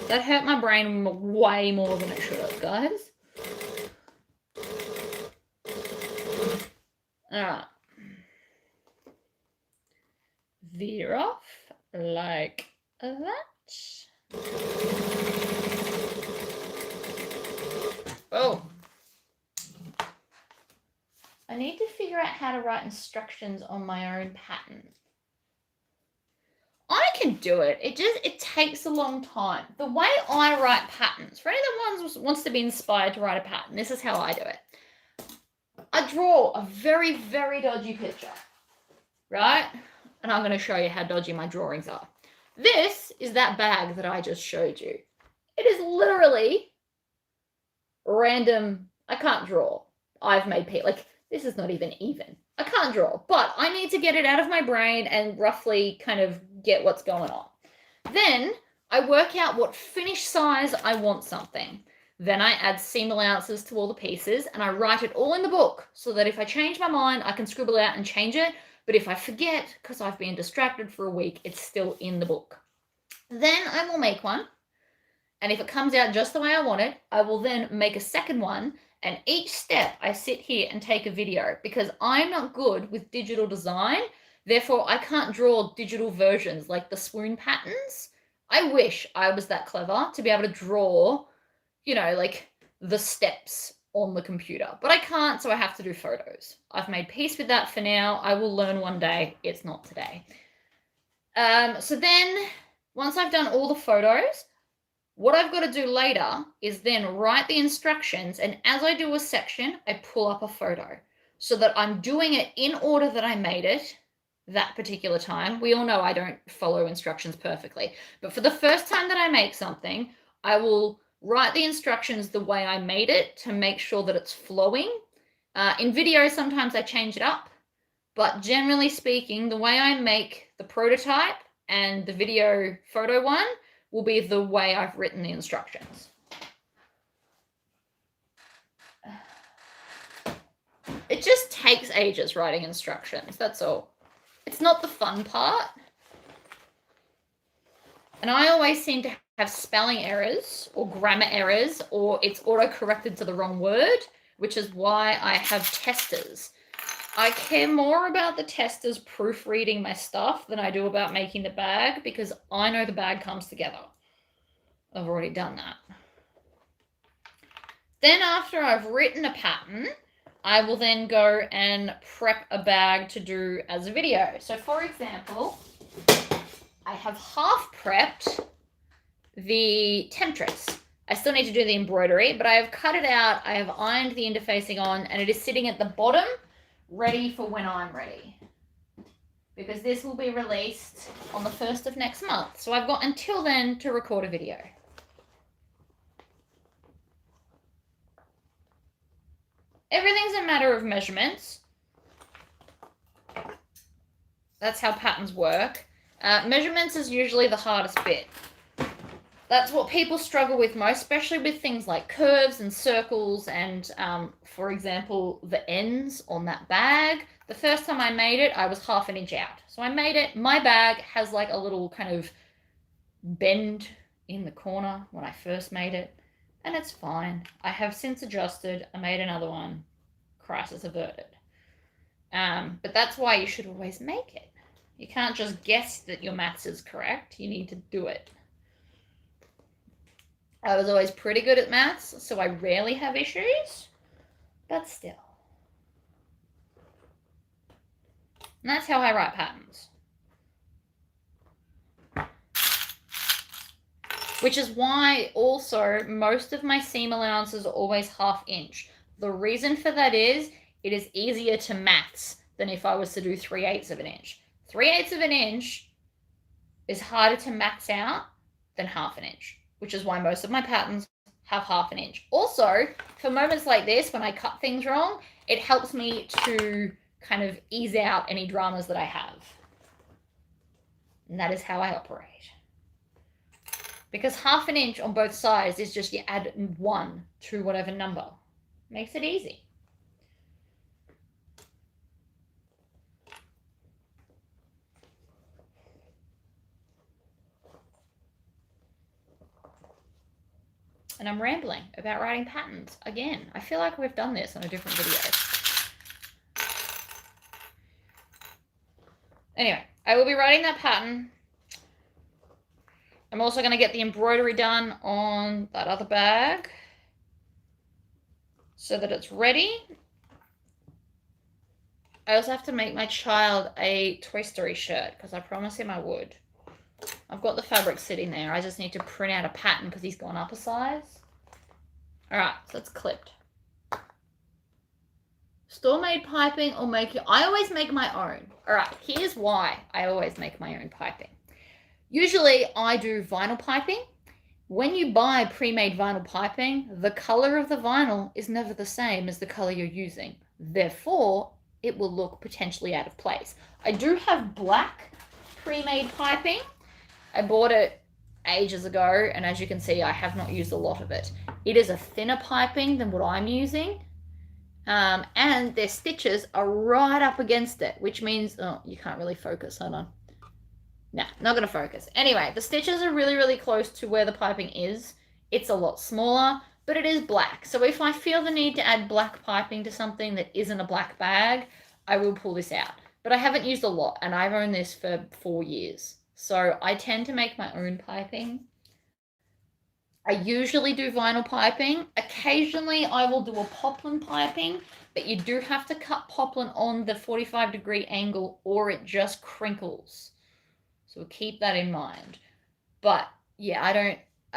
That hurt my brain way more than it should have, guys. Alright. Veer off like that. Oh. I need to figure out how to write instructions on my own pattern. I can do it. It takes a long time. The way I write patterns, for anyone that wants to be inspired to write a pattern, this is how I do it. I draw a very, very dodgy picture, right? And I'm going to show you how dodgy my drawings are. This is that bag that I just showed you. It is literally random. I can't draw. I've made like, this is not even. I can't draw, but I need to get it out of my brain and roughly kind of get what's going on. Then I work out what finished size I want something. Then I add seam allowances to all the pieces, and I write it all in the book so that if I change my mind, I can scribble out and change it. But if I forget, because I've been distracted for a week, it's still in the book. Then I will make one, and if it comes out just the way I want it, I will then make a second one, and each step I sit here and take a video because I'm not good with digital design. Therefore, I can't draw digital versions like the swoon patterns. I wish I was that clever to be able to draw, you know, like the steps on the computer, but I can't, so I have to do photos. I've made peace with that for now. I will learn one day. It's not today. So then once I've done all the photos, what I've got to do later is then write the instructions, and as I do a section, I pull up a photo so that I'm doing it in order that I made it that particular time. We all know I don't follow instructions perfectly, but for the first time that I make something, I will write the instructions the way I made it to make sure that it's flowing. In video, sometimes I change it up, but generally speaking, the way I make the prototype and the video photo one will be the way I've written the instructions. It just takes ages writing instructions, that's all. It's not the fun part. And I always seem to have spelling errors or grammar errors, or it's auto-corrected to the wrong word, which is why I have testers. I care more about the testers proofreading my stuff than I do about making the bag, because I know the bag comes together. I've already done that. Then after I've written a pattern, I will then go and prep a bag to do as a video. So for example, I have half prepped the temptress. I still need to do the embroidery, but I have cut it out, I have ironed the interfacing on, and it is sitting at the bottom, ready for when I'm ready. Because this will be released on the 1st of next month. So I've got until then to record a video. Everything's a matter of measurements. That's how patterns work. Measurements is usually the hardest bit. That's what people struggle with most, especially with things like curves and circles and, for example, the ends on that bag. The first time I made it, I was half an inch out. So I made it. My bag has like a little kind of bend in the corner when I first made it, and it's fine. I have since adjusted. I made another one. Crisis averted. But that's why you should always make it. You can't just guess that your maths is correct. You need to do it. I was always pretty good at maths, so I rarely have issues, but still. And that's how I write patterns. Which is why also most of my seam allowances are always ½ inch. The reason for that is it is easier to maths than if I was to do 3/8 of an inch. 3/8 of an inch is harder to maths out than ½ an inch, which is why most of my patterns have ½ an inch. Also, for moments like this, when I cut things wrong, it helps me to kind of ease out any dramas that I have. And that is how I operate. Because ½ an inch on both sides is just you add 1 to whatever number. Makes it easy. And I'm rambling about writing patterns again. I feel like we've done this on a different video. Anyway, I will be writing that pattern. I'm also going to get the embroidery done on that other bag so that it's ready. I also have to make my child a Toy Story shirt because I promised him I would. I've got the fabric sitting there. I just need to print out a pattern because he's gone up a size. Alright, so it's clipped. Store-made piping or make your... I always make my own. Alright, here's why I always make my own piping. Usually I do vinyl piping. When you buy pre-made vinyl piping, the color of the vinyl is never the same as the color you're using. Therefore, it will look potentially out of place. I do have black pre-made piping. I bought it ages ago, and as you can see, I have not used a lot of it. It is a thinner piping than what I'm using. And their stitches are right up against it, which means, oh, you can't really focus. Hold on. Nah, not going to focus. Anyway, the stitches are really, really close to where the piping is. It's a lot smaller, but it is black. So if I feel the need to add black piping to something that isn't a black bag, I will pull this out. But I haven't used a lot, and I've owned this for 4 years. So I tend to make my own piping. I usually do vinyl piping. Occasionally I will do a poplin piping, but you do have to cut poplin on the 45-degree angle or it just crinkles. So keep that in mind. But yeah, I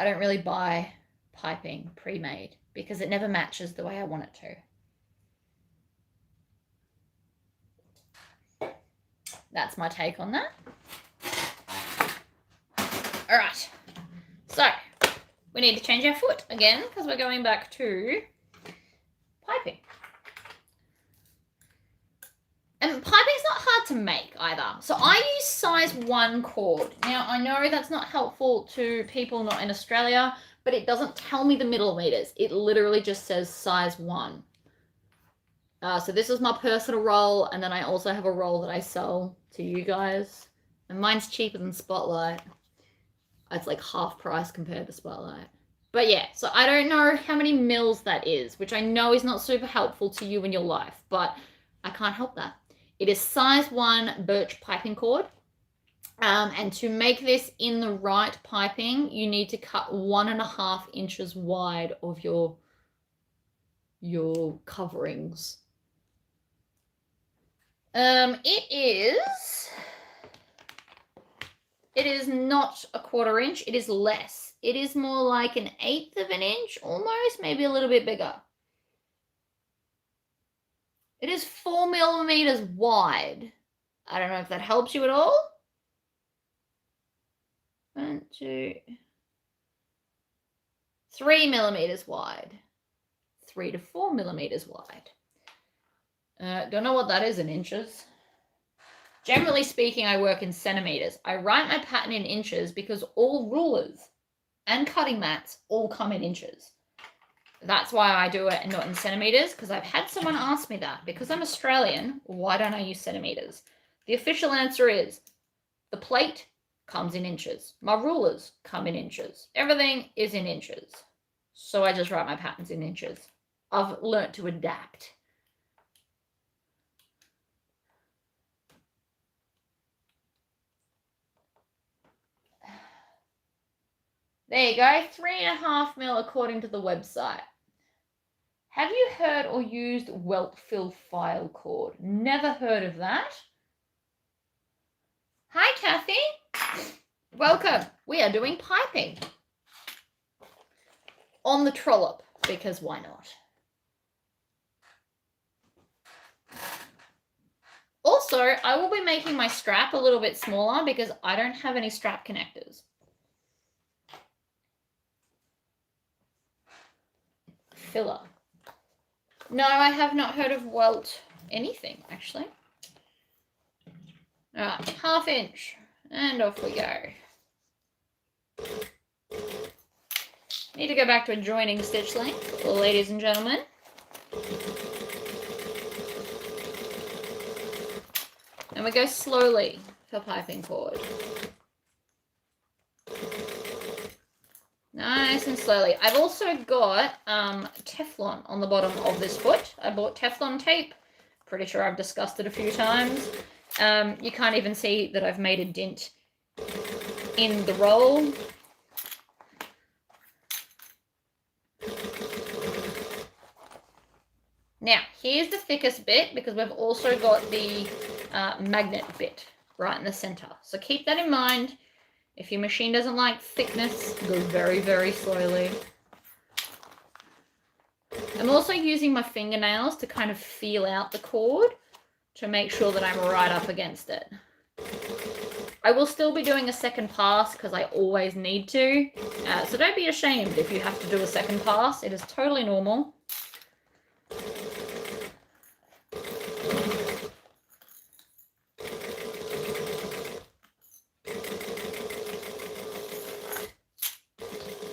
don't really buy piping pre-made because it never matches the way I want it to. That's my take on that. All right. So we need to change our foot again because we're going back to piping. And piping's not hard to make either. So I use size 1 cord. Now, I know that's not helpful to people not in Australia, but it doesn't tell me the millimeters. It literally just says size 1. So this is my personal roll, and then I also have a roll that I sell to you guys. And mine's cheaper than Spotlight. It's like half price compared to Spotlight. But yeah, so I don't know how many mils that is, which I know is not super helpful to you in your life, but I can't help that. It is size 1 birch piping cord. And to make this in the right piping, you need to cut 1.5 inches wide of your coverings. It is not a 1/4 inch. It is less. It is more like 1/8 of an inch, almost, maybe a little bit bigger. It is 4 millimeters wide. I don't know if that helps you at all. 1, 2, 3 millimeters wide. 3 to 4 millimeters wide. Don't know what that is in inches. Generally speaking, I work in centimeters. I write my pattern in inches because all rulers and cutting mats all come in inches. That's why I do it not in centimeters, because I've had someone ask me that. Because I'm Australian, why don't I use centimeters? The official answer is the plate comes in inches. My rulers come in inches. Everything is in inches. So I just write my patterns in inches. I've learnt to adapt. There you go, 3.5 mil according to the website. Have you heard or used welt fill file cord? Never heard of that. Hi, Kathy. Welcome. We are doing piping on the trollop because why not? Also, I will be making my strap a little bit smaller because I don't have any strap connectors. Filler. No, I have not heard of welt anything, actually. All right, 1/2 inch, and off we go. Need to go back to a joining stitch length, ladies and gentlemen. And we go slowly for piping cord. Nice and slowly. I've also got Teflon on the bottom of this foot. I bought Teflon tape. Pretty sure I've discussed it a few times. You can't even see that I've made a dent in the roll. Now, here's the thickest bit because we've also got the magnet bit right in the center. So keep that in mind. If your machine doesn't like thickness, go very, very slowly. I'm also using my fingernails to kind of feel out the cord to make sure that I'm right up against it. I will still be doing a second pass because I always need to. So don't be ashamed if you have to do a second pass. It is totally normal.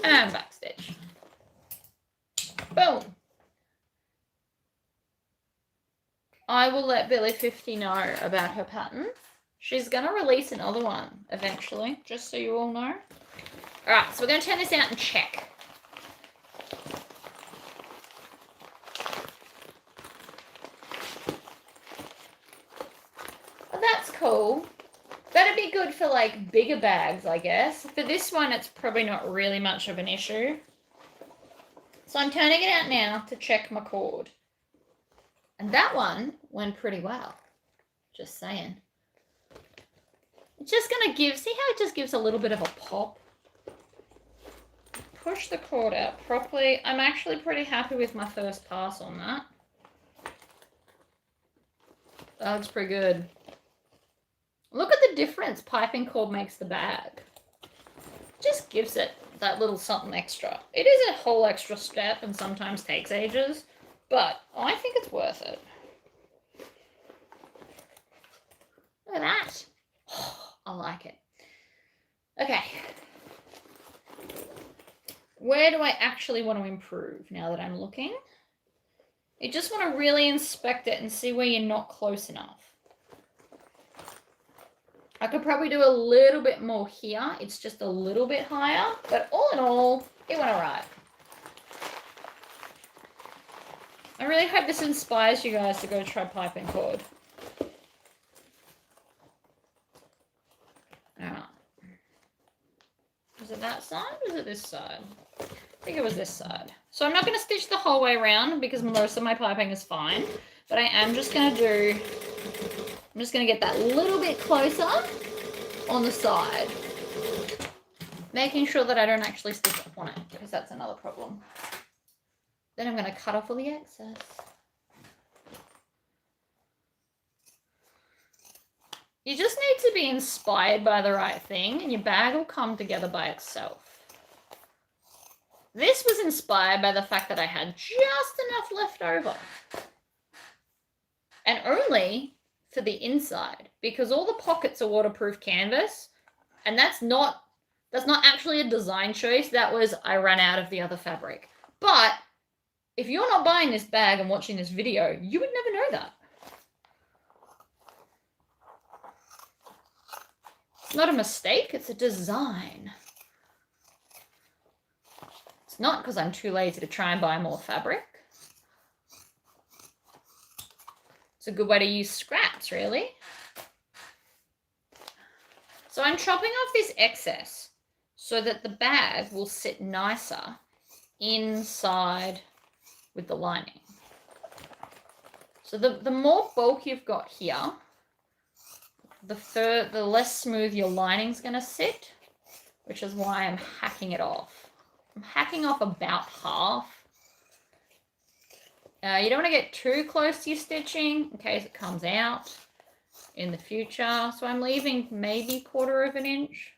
And backstitch. will let Billy50 know about her pattern. She's going to release another one eventually, just so you all know. All right, so we're going to turn this out and check. Well, that's cool. That'd be good for like bigger bags, I guess. For this one, it's probably not really much of an issue. So I'm turning it out now to check my cord. And that one went pretty well. Just saying. It's just going to give, see how it just gives a little bit of a pop? Push the cord out properly. I'm actually pretty happy with my first pass on that. That looks pretty good. Look at the difference piping cord makes the bag. Just gives it that little something extra. It is a whole extra step and sometimes takes ages, but I think it's worth it. Look at that. Oh, I like it. Okay. Where do I actually want to improve now that I'm looking? You just want to really inspect it and see where you're not close enough. I could probably do a little bit more here. It's just a little bit higher, but all in all, it went all right. I really hope this inspires you guys to go try piping cord. Alright. Was it that side or was it this side? I think it was this side. So I'm not going to stitch the whole way around because most of my piping is fine, but I am just going to do, I'm just going to get that little bit closer on the side, making sure that I don't actually stitch up on it because that's another problem. Then I'm going to cut off all the excess. You just need to be inspired by the right thing and your bag will come together by itself. This was inspired by the fact that I had just enough left over. And only for the inside, because all the pockets are waterproof canvas, and that's not actually a design choice. That was, I ran out of the other fabric. But if you're not buying this bag and watching this video, you would never know that. It's not a mistake, it's a design. It's not because I'm too lazy to try and buy more fabric. It's a good way to use scraps, really. So I'm chopping off this excess so that the bag will sit nicer inside with the lining. So the more bulk you've got here, the less smooth your lining's going to sit, which is why I'm hacking it off. I'm hacking off about half. You don't want to get too close to your stitching in case it comes out in the future. So I'm leaving maybe 1/4 of an inch.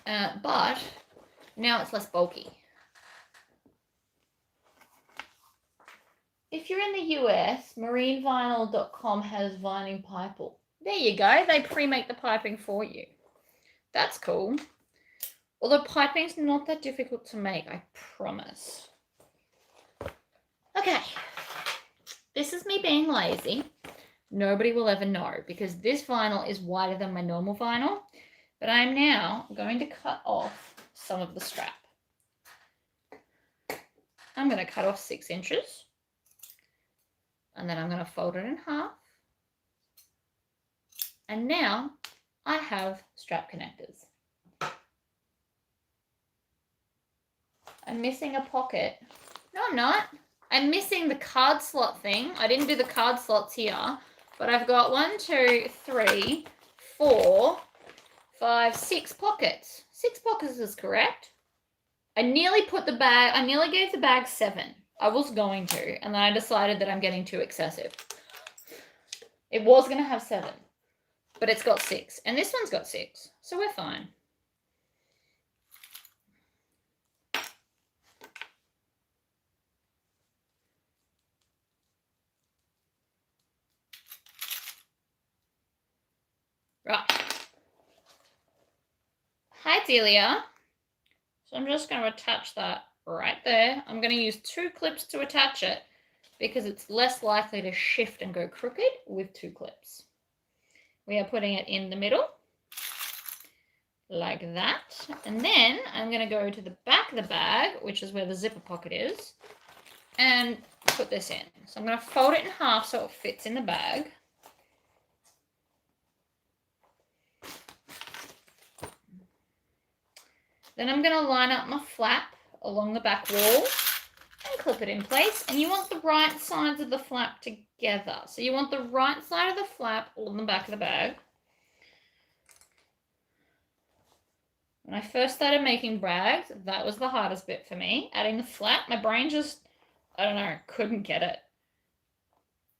But now it's less bulky. If you're in the US, marinevinyl.com has vining pipe. There you go. They pre-make the piping for you. That's cool. Although piping's not that difficult to make, I promise. Okay. This is me being lazy. Nobody will ever know because this vinyl is wider than my normal vinyl. But I'm now going to cut off some of the strap. I'm going to cut off 6 inches. And then I'm going to fold it in half. And now I have strap connectors. I'm missing a pocket. No, I'm not. I'm missing the card slot thing. I didn't do the card slots here, but I've got 1, 2, 3, 4, 5, 6 pockets. 6 pockets is correct. I nearly gave the bag 7. I was going to, and then I decided that I'm getting too excessive. It was going to have 7, but it's got 6, and this one's got 6, so we're fine. Right. Hi, Delia. So I'm just going to attach that right there. I'm going to use 2 clips to attach it because it's less likely to shift and go crooked with 2 clips. We are putting it in the middle, like that. And then I'm going to go to the back of the bag, which is where the zipper pocket is, and put this in. So I'm going to fold it in half so it fits in the bag. Then I'm going to line up my flap along the back wall and clip it in place. And you want the right sides of the flap together. So you want the right side of the flap on the back of the bag. When I first started making bags, that was the hardest bit for me. Adding the flap, my brain just, I don't know, couldn't get it.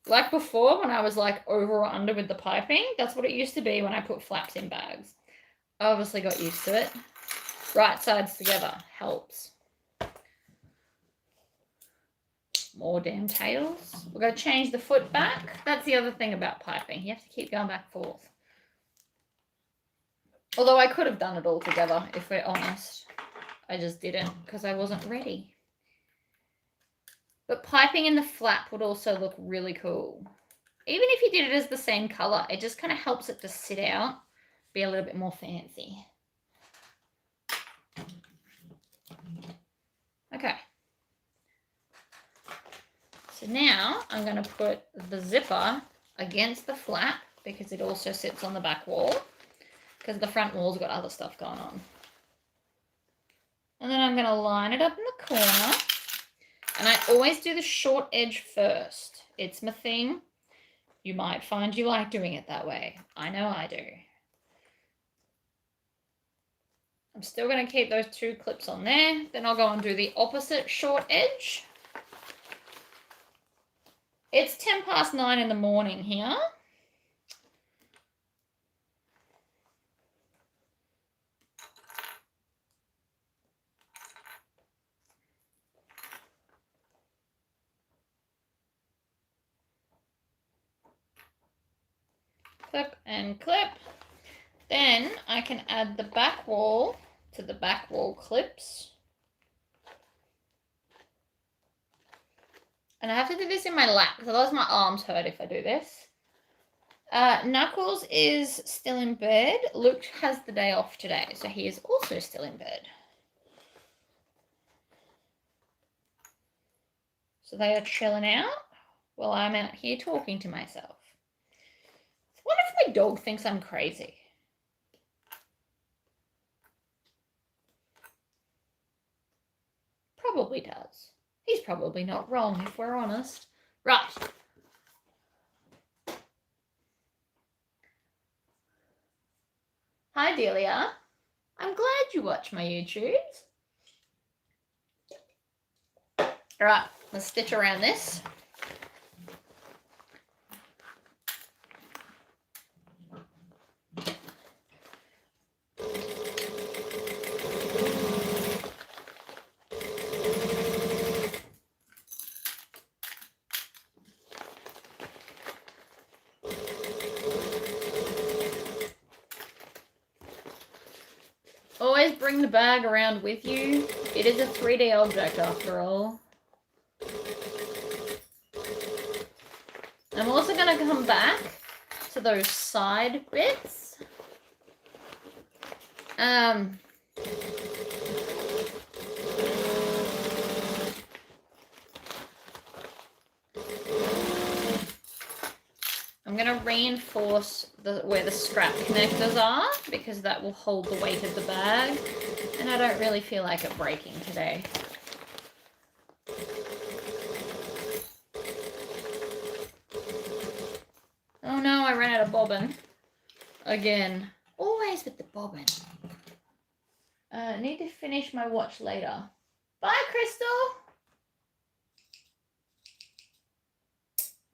Like before, when I was like over or under with the piping, that's what it used to be when I put flaps in bags. I obviously got used to it. Right sides together helps. More damn tails. We're going to change the foot back. That's the other thing about piping. You have to keep going back and forth. Although I could have done it all together, if we're honest. I just didn't because I wasn't ready. But piping in the flap would also look really cool. Even if you did it as the same color, it just kind of helps it to sit out, be a little bit more fancy. Okay. So now I'm going to put the zipper against the flap because it also sits on the back wall because the front wall's got other stuff going on. And then I'm going to line it up in the corner. And I always do the short edge first. It's my thing. You might find you like doing it that way. I know I do. I'm still going to keep those 2 clips on there. Then I'll go and do the opposite short edge. It's 9:10 in the morning here. Clip and clip. Then I can add the back wall to the back wall clips. And I have to do this in my lap because otherwise my arms hurt if I do this. Knuckles is still in bed. Luke has the day off today, so he is also still in bed. So they are chilling out while I'm out here talking to myself. I wonder if my dog thinks I'm crazy. Probably does. He's probably not wrong if we're honest. Right. Hi, Delia. I'm glad you watch my YouTubes. All right, let's stitch around this. Always bring the bag around with you. It is a 3D object after all. I'm also going to come back to those side bits. I'm going to reinforce where the strap connectors are because that will hold the weight of the bag, and I don't really feel like it breaking today. Oh no, I ran out of bobbin. Again. Always with the bobbin. Need to finish my watch later. Bye, Crystal!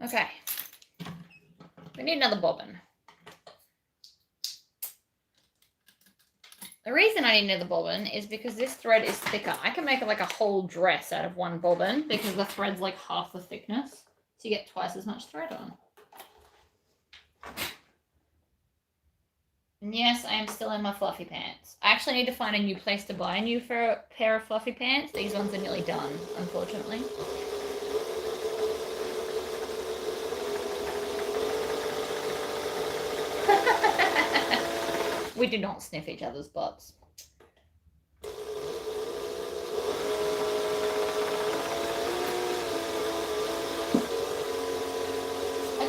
Okay. We need another bobbin. The reason I need another bobbin is because this thread is thicker. I can make like a whole dress out of one bobbin because the thread's like half the thickness. So you get twice as much thread on. And yes, I am still in my fluffy pants. I actually need to find a new place to buy a new pair of fluffy pants. These ones are nearly done, unfortunately. We do not sniff each other's butts. I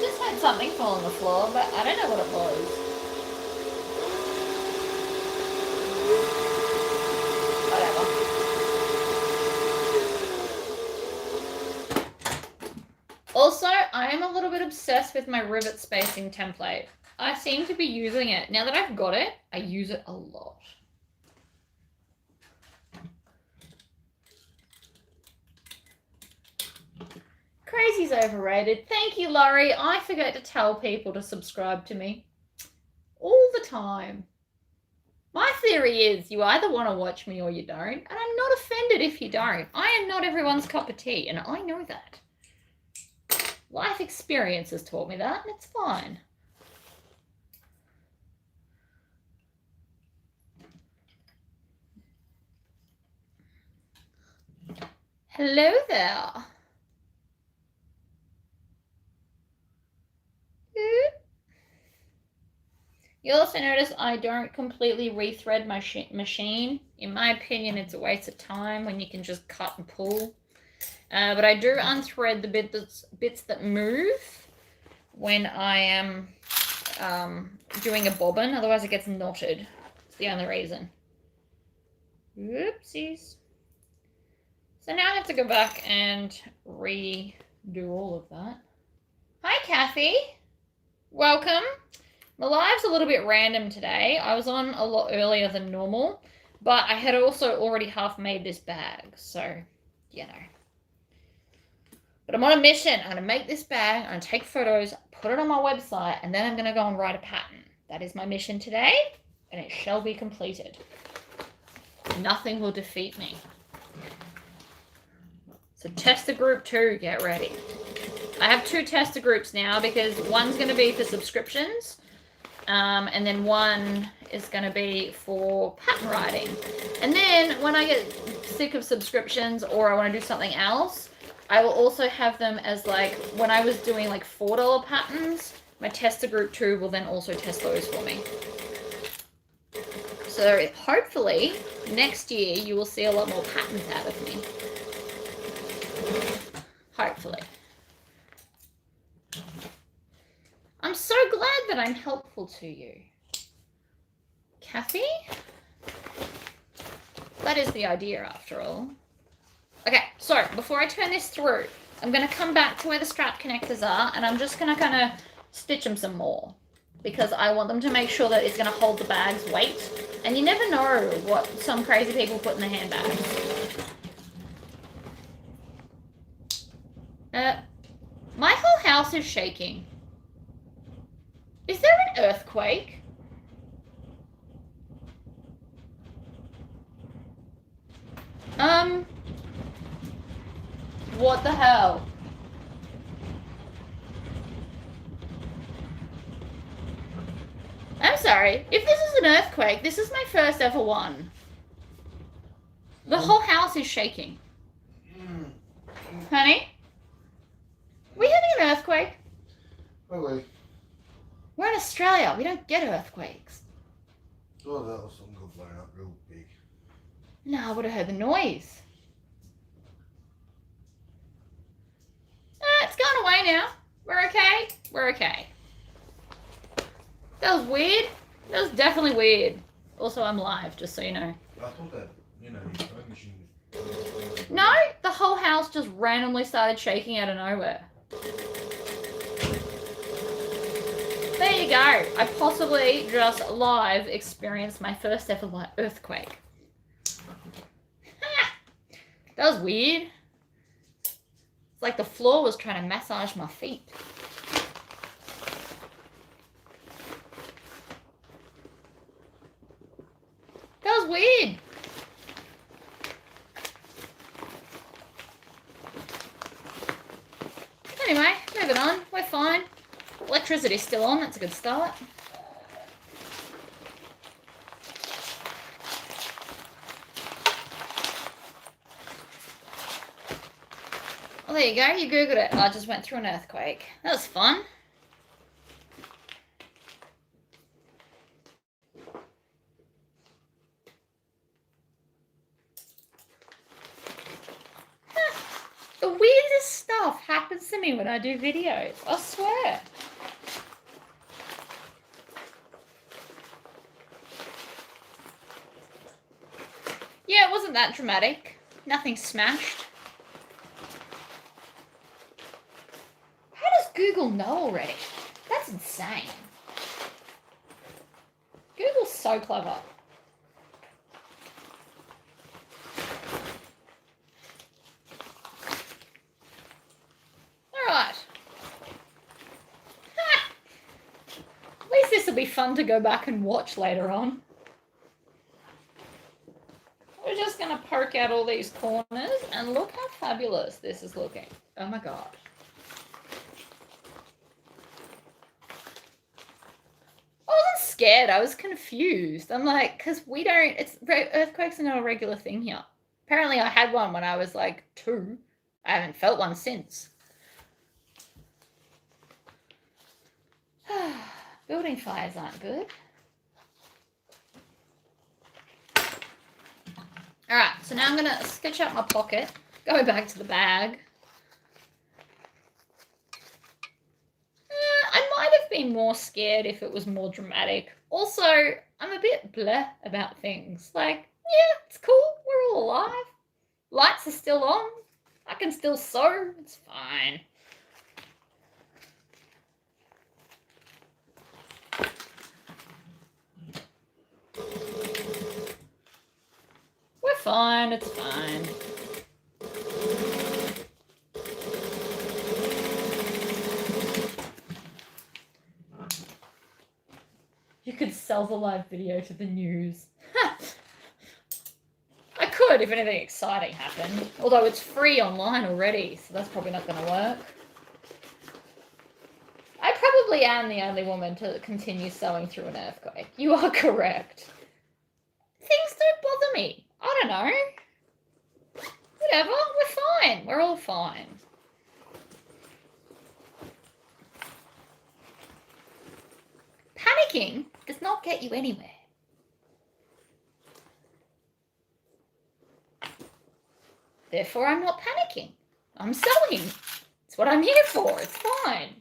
just had something fall on the floor, but I don't know what it was. Also, I am a little bit obsessed with my rivet spacing template. I seem to be using it. Now that I've got it, I use it a lot. Crazy's overrated. Thank you, Laurie. I forget to tell people to subscribe to me all the time. My theory is you either want to watch me or you don't, and I'm not offended if you don't. I am not everyone's cup of tea, and I know that. Life experience has taught me that, and it's fine. Hello there. You also notice I don't completely rethread my machine. In my opinion, it's a waste of time when you can just cut and pull. But I do unthread the bits that move when I am doing a bobbin. Otherwise, it gets knotted. It's the only reason. Whoopsies. So now I have to go back and redo all of that. Hi, Kathy. Welcome. My live's a little bit random today. I was on a lot earlier than normal, but I had also already half made this bag, so, you know. But I'm on a mission. I'm going to make this bag, I'm going to take photos, put it on my website, and then I'm going to go and write a pattern. That is my mission today, and it shall be completed. Nothing will defeat me. So tester group 2, get ready. I have 2 tester groups now because one's going to be for subscriptions, and then one is going to be for pattern writing. And then when I get sick of subscriptions or I want to do something else, I will also have them as like, when I was doing like $4 patterns, my tester group 2 will then also test those for me. So hopefully next year you will see a lot more patterns out of me. Hopefully. I'm so glad that I'm helpful to you. Kathy? That is the idea after all. Okay, so before I turn this through, I'm going to come back to where the strap connectors are, and I'm just going to kind of stitch them some more because I want them to make sure that it's going to hold the bag's weight. And you never know what some crazy people put in the handbags. My whole house is shaking. Is there an earthquake? What the hell? I'm sorry. If this is an earthquake, this is my first ever one. The whole house is shaking. Honey? Are we having an earthquake? Probably. We're in Australia. We don't get earthquakes. Oh, that was something blown up real big. No, I would have heard the noise. It's gone away now. We're okay. We're okay. That was weird. That was definitely weird. Also, I'm live, just so you know. I thought that, you know, your phone machine. No, the whole house just randomly started shaking out of nowhere. There you go. I possibly just live experienced my first ever earthquake. That was weird. It's like the floor was trying to massage my feet. That was weird. Anyway, moving on. We're fine. Electricity's still on. That's a good start. Well, there you go. You Googled it. I just went through an earthquake. That was fun. weirdest stuff happens to me when I do videos. I swear. Yeah, it wasn't that dramatic. Nothing smashed. How does Google know already? That's insane. Google's so clever. Alright. At least this will be fun to go back and watch later on. We're just going to poke out all these corners and look how fabulous this is looking. Oh my god. I wasn't scared, I was confused. I'm like, because we don't, earthquakes are not a regular thing here. Apparently I had one when I was like 2. I haven't felt one since. Building fires aren't good. Alright, so now I'm going to sketch out my pocket, go back to the bag. I might have been more scared if it was more dramatic. Also, I'm a bit bleh about things. Like, yeah, it's cool, we're all alive. Lights are still on. I can still sew, it's fine. We're fine, it's fine. You could sell the live video to the news. I could if anything exciting happened. Although it's free online already, so that's probably not going to work. I probably am the only woman to continue sewing through an earthquake. You are correct. Things don't bother me. I don't know. Whatever, we're fine. We're all fine. Panicking does not get you anywhere. Therefore, I'm not panicking. I'm sewing. It's what I'm here for. It's fine.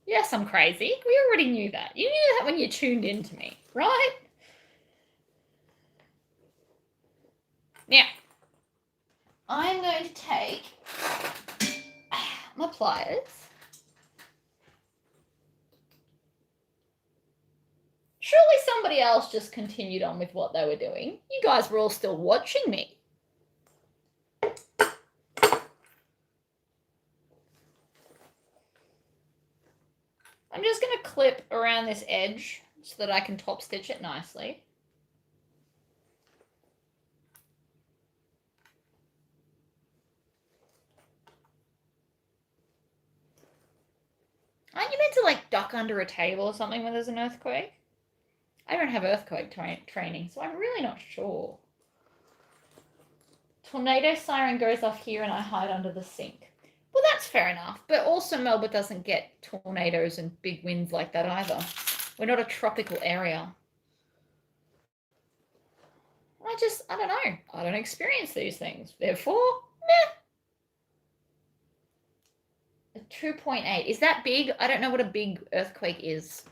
Yes, I'm crazy. We already knew that. You knew that when you tuned into me, right? Now, I'm going to take my pliers. Surely somebody else just continued on with what they were doing. You guys were all still watching me. I'm just going to clip around this edge so that I can top stitch it nicely. Aren't you meant to like duck under a table or something when there's an earthquake? I don't have earthquake training, so I'm really not sure. Tornado siren goes off here and I hide under the sink. Well, that's fair enough, but also Melbourne doesn't get tornadoes and big winds like that either. We're not a tropical area. I don't know. I don't experience these things. Therefore, meh. A 2.8. Is that big? I don't know what a big earthquake is.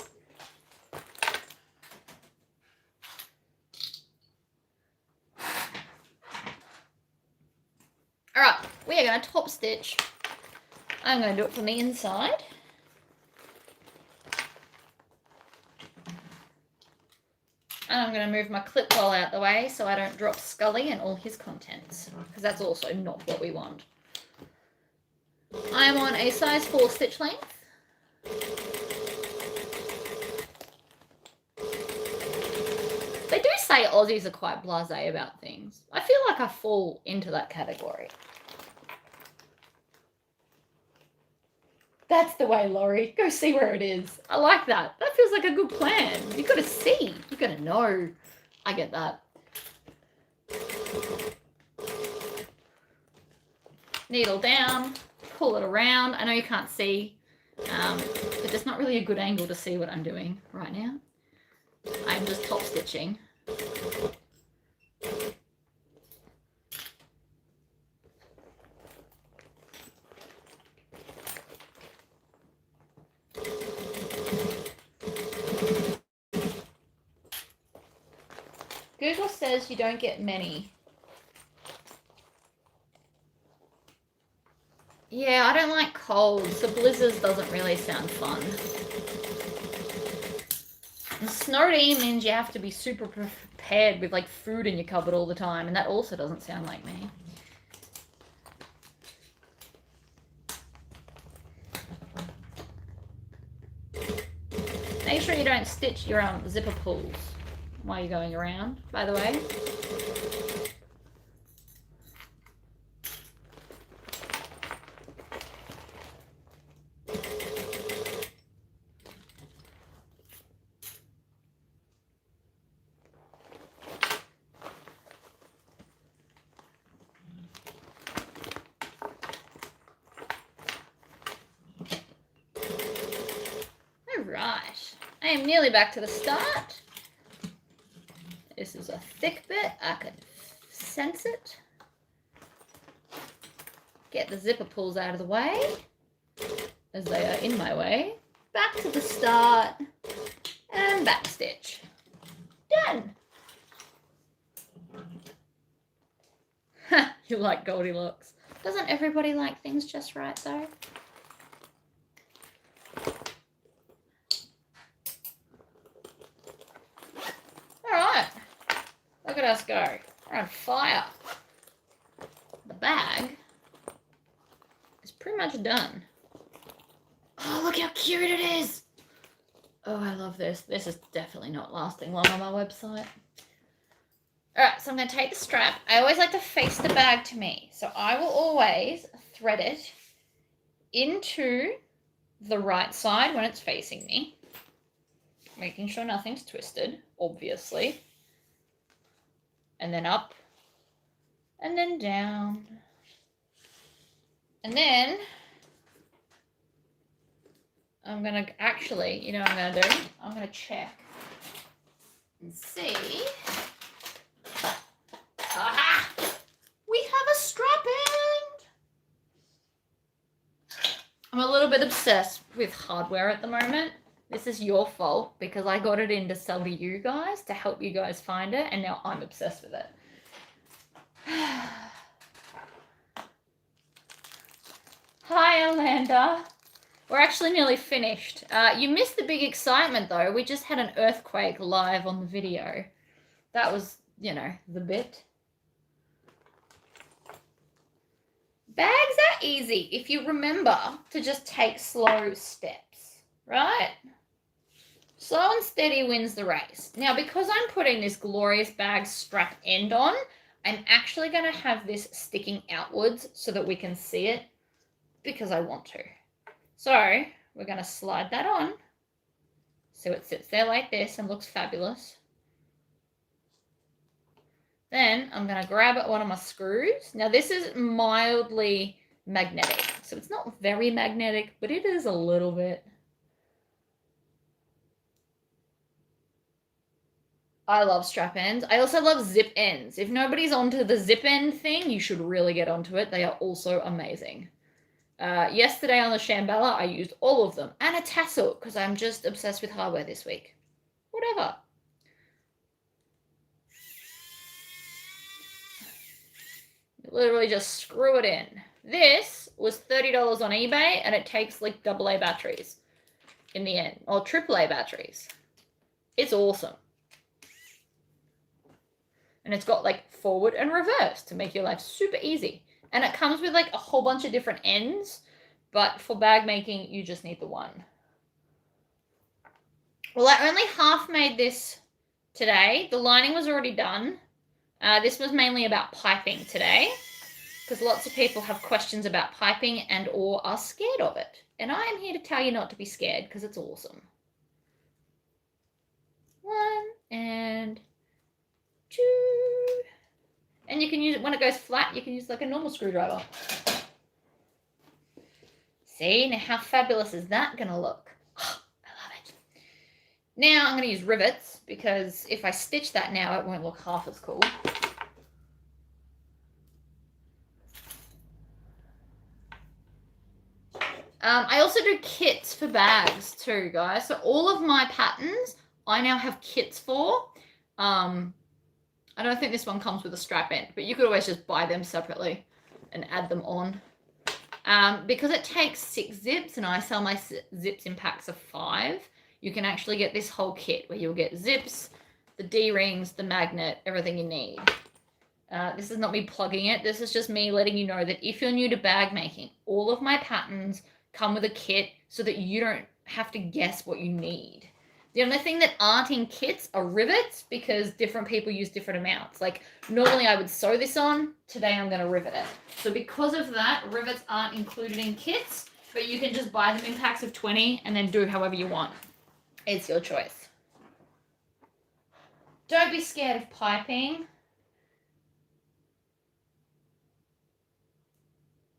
All right, we are going to top stitch. I'm going to do it from the inside. And I'm going to move my clip ball out the way so I don't drop Scully and all his contents, because that's also not what we want. I'm on a size 4 stitch length. They do say Aussies are quite blasé about things. I feel like I fall into that category. That's the way, Laurie. Go see where it is. I like that. That feels like a good plan. You've got to see. You've got to know. I get that. Needle down. Pull it around. I know you can't see, but there's not really a good angle to see what I'm doing right now. I'm just top stitching. Google says you don't get many. Yeah, I don't like colds, so blizzards doesn't really sound fun. And snowy means you have to be super prepared with like food in your cupboard all the time, and that also doesn't sound like me. Make sure you don't stitch your zipper pulls while you're going around, by the way. Alright, I am nearly back to the start. This is a thick bit, I can sense it. Get the zipper pulls out of the way, as they are in my way. Back to the start, and back stitch. Done! Ha, you like Goldilocks. Doesn't everybody like things just right though? Alright, look at us go. We're on fire. The bag is pretty much done. Oh, look how cute it is. Oh, I love this. This is definitely not lasting long on my website. Alright, so I'm going to take the strap. I always like to face the bag to me. So I will always thread it into the right side when it's facing me. Making sure nothing's twisted, obviously. And then up. And then down. And then I'm going to actually, you know what I'm going to do? I'm going to check and see. Aha! We have a strap end! I'm a little bit obsessed with hardware at the moment. This is your fault because I got it in to sell to you guys to help you guys find it, and now I'm obsessed with it. Hi, Amanda. We're actually nearly finished. You missed the big excitement, though. We just had an earthquake live on the video. That was, you know, the bit. Bags are easy if you remember to just take slow steps, right? Slow and steady wins the race. Now, because I'm putting this glorious bag strap end on, I'm actually going to have this sticking outwards so that we can see it because I want to. So we're going to slide that on so it sits there like this and looks fabulous. Then I'm going to grab one of my screws. Now this is mildly magnetic, so it's not very magnetic, but it is a little bit. I love strap ends. I also love zip ends. If nobody's onto the zip end thing, you should really get onto it. They are also amazing. Yesterday on the Shambhala, I used all of them. And a tassel, because I'm just obsessed with hardware this week. Whatever. Literally just screw it in. This was $30 on eBay, and it takes like AA batteries in the end. Or AAA batteries. It's awesome. And it's got like forward and reverse to make your life super easy. And it comes with like a whole bunch of different ends, but for bag making, you just need the one. Well, I only half made this today. The lining was already done. This was mainly about piping today, because lots of people have questions about piping and or are scared of it. And I am here to tell you not to be scared, because it's awesome. 1 and 2. And you can use it when it goes flat, you can use like a normal screwdriver. See, now how fabulous is that going to look? Oh, I love it. Now I'm going to use rivets, because if I stitch that now, it won't look half as cool. I also do kits for bags too, guys. So all of my patterns, I now have kits for. I don't think this one comes with a strap end, but you could always just buy them separately and add them on. Because it takes 6 zips and I sell my zips in packs of 5, you can actually get this whole kit where you'll get zips, the D-rings, the magnet, everything you need. This is not me plugging it. This is just me letting you know that if you're new to bag making, all of my patterns come with a kit so that you don't have to guess what you need. The only thing that aren't in kits are rivets, because different people use different amounts. Like normally I would sew this on, today I'm going to rivet it. So because of that, rivets aren't included in kits, but you can just buy them in packs of 20 and then do however you want. It's your choice. Don't be scared of piping.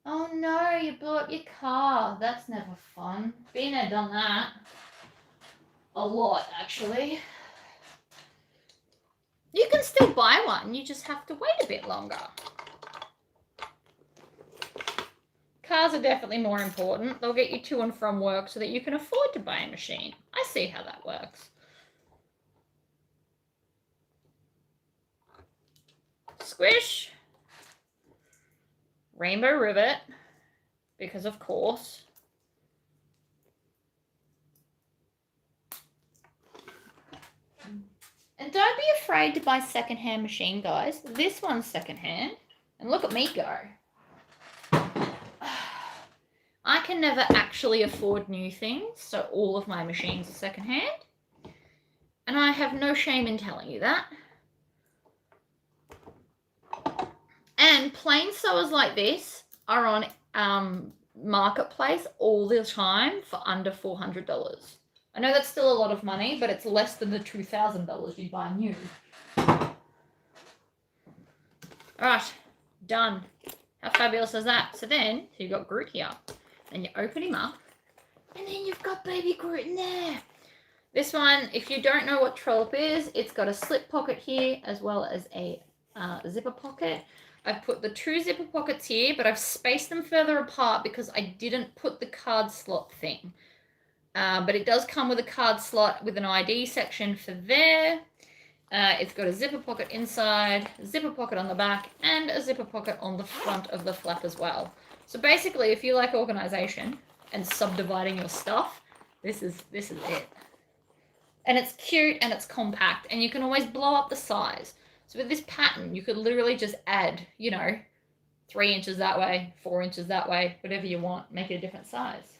Oh no, you blew up your car. That's never fun. Been there, done that. A lot, actually. You can still buy one, you just have to wait a bit longer. Cars are definitely more important. They'll get you to and from work so that you can afford to buy a machine. I see how that works. Squish. Rainbow rivet, because of course. And don't be afraid to buy secondhand machine, guys. This one's secondhand. And look at me go. I can never actually afford new things, so all of my machines are secondhand. And I have no shame in telling you that. And plain sewers like this are on Marketplace all the time for under $400. I know that's still a lot of money, but it's less than the $2,000 you'd buy new. All right, done. How fabulous is that? So you've got Groot here, and you open him up, and then you've got baby Groot in there. This one, if you don't know what Trollop is, it's got a slip pocket here as well as a zipper pocket. I've put the 2 zipper pockets here, but I've spaced them further apart because I didn't put the card slot thing. But it does come with a card slot with an ID section for there. It's got a zipper pocket inside, zipper pocket on the back, and a zipper pocket on the front of the flap as well. So basically, if you like organization and subdividing your stuff, this is it. And it's cute and it's compact, and you can always blow up the size. So with this pattern, you could literally just add, 3 inches that way, 4 inches that way, whatever you want, make it a different size.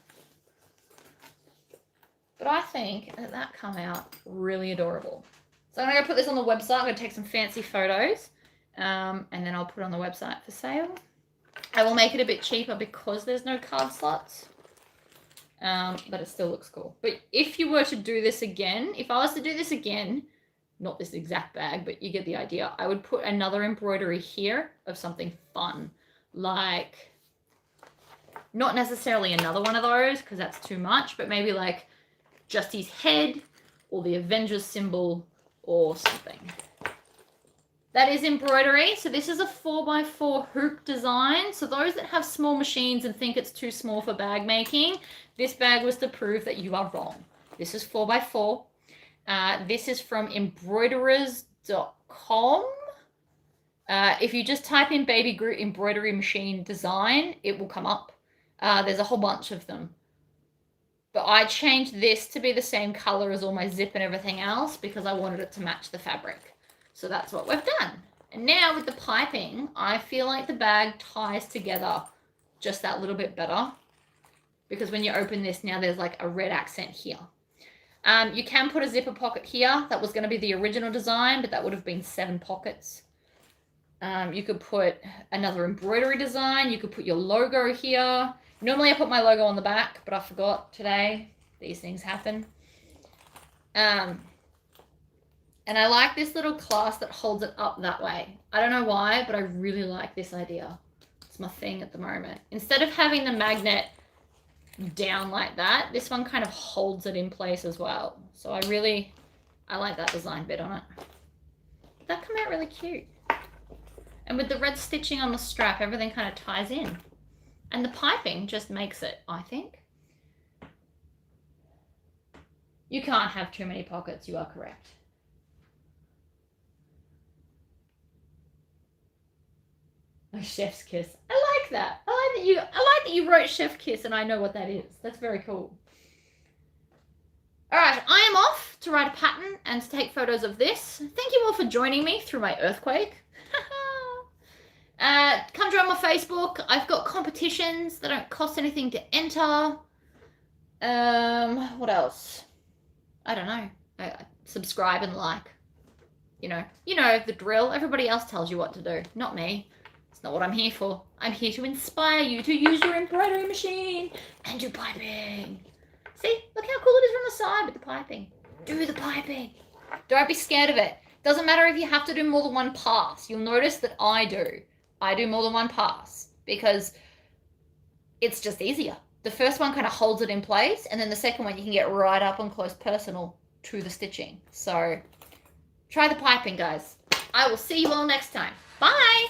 But I think that come out really adorable. So I'm going to put this on the website. I'm going to take some fancy photos, and then I'll put it on the website for sale. I will make it a bit cheaper because there's no card slots, but it still looks cool. But if you were to do this again, if I was to do this again, not this exact bag, but you get the idea, I would put another embroidery here of something fun, like not necessarily another one of those because that's too much, but maybe like just his head or the Avengers symbol or something. That is embroidery. So this is a 4x4 hoop design. So those that have small machines and think it's too small for bag making, this bag was to prove that you are wrong. This is 4x4. This is from embroiderers.com. If you just type in Baby Groot embroidery machine design, it will come up. There's a whole bunch of them. But I changed this to be the same color as all my zip and everything else because I wanted it to match the fabric. So that's what we've done. And now with the piping, I feel like the bag ties together just that little bit better. Because when you open this, now there's like a red accent here. You can put a zipper pocket here. That was going to be the original design, but that would have been 7 pockets. You could put another embroidery design. You could put your logo here. Normally I put my logo on the back, but I forgot today. These things happen. And I like this little clasp that holds it up that way. I don't know why, but I really like this idea. It's my thing at the moment. Instead of having the magnet down like that, this one kind of holds it in place as well. So I like that design bit on it. That come out really cute. And with the red stitching on the strap, everything kind of ties in. And the piping just makes it, I think. You can't have too many pockets, you are correct. A chef's kiss. I like that. I like that you wrote chef kiss and I know what that is. That's very cool. All right, I am off to write a pattern and to take photos of this. Thank you all for joining me through my earthquake. Come join my Facebook. I've got competitions that don't cost anything to enter. What else? I don't know. Subscribe and like. You know the drill. Everybody else tells you what to do, not me. It's not what I'm here for. I'm here to inspire you to use your embroidery machine and do piping. See, look how cool it is from the side with the piping. Do the piping. Don't be scared of it. Doesn't matter if you have to do more than one pass. You'll notice that I do. I do more than one pass because it's just easier. The first one kind of holds it in place, and then the second one you can get right up and close personal to the stitching. So try the piping, guys. I will see you all next time. Bye.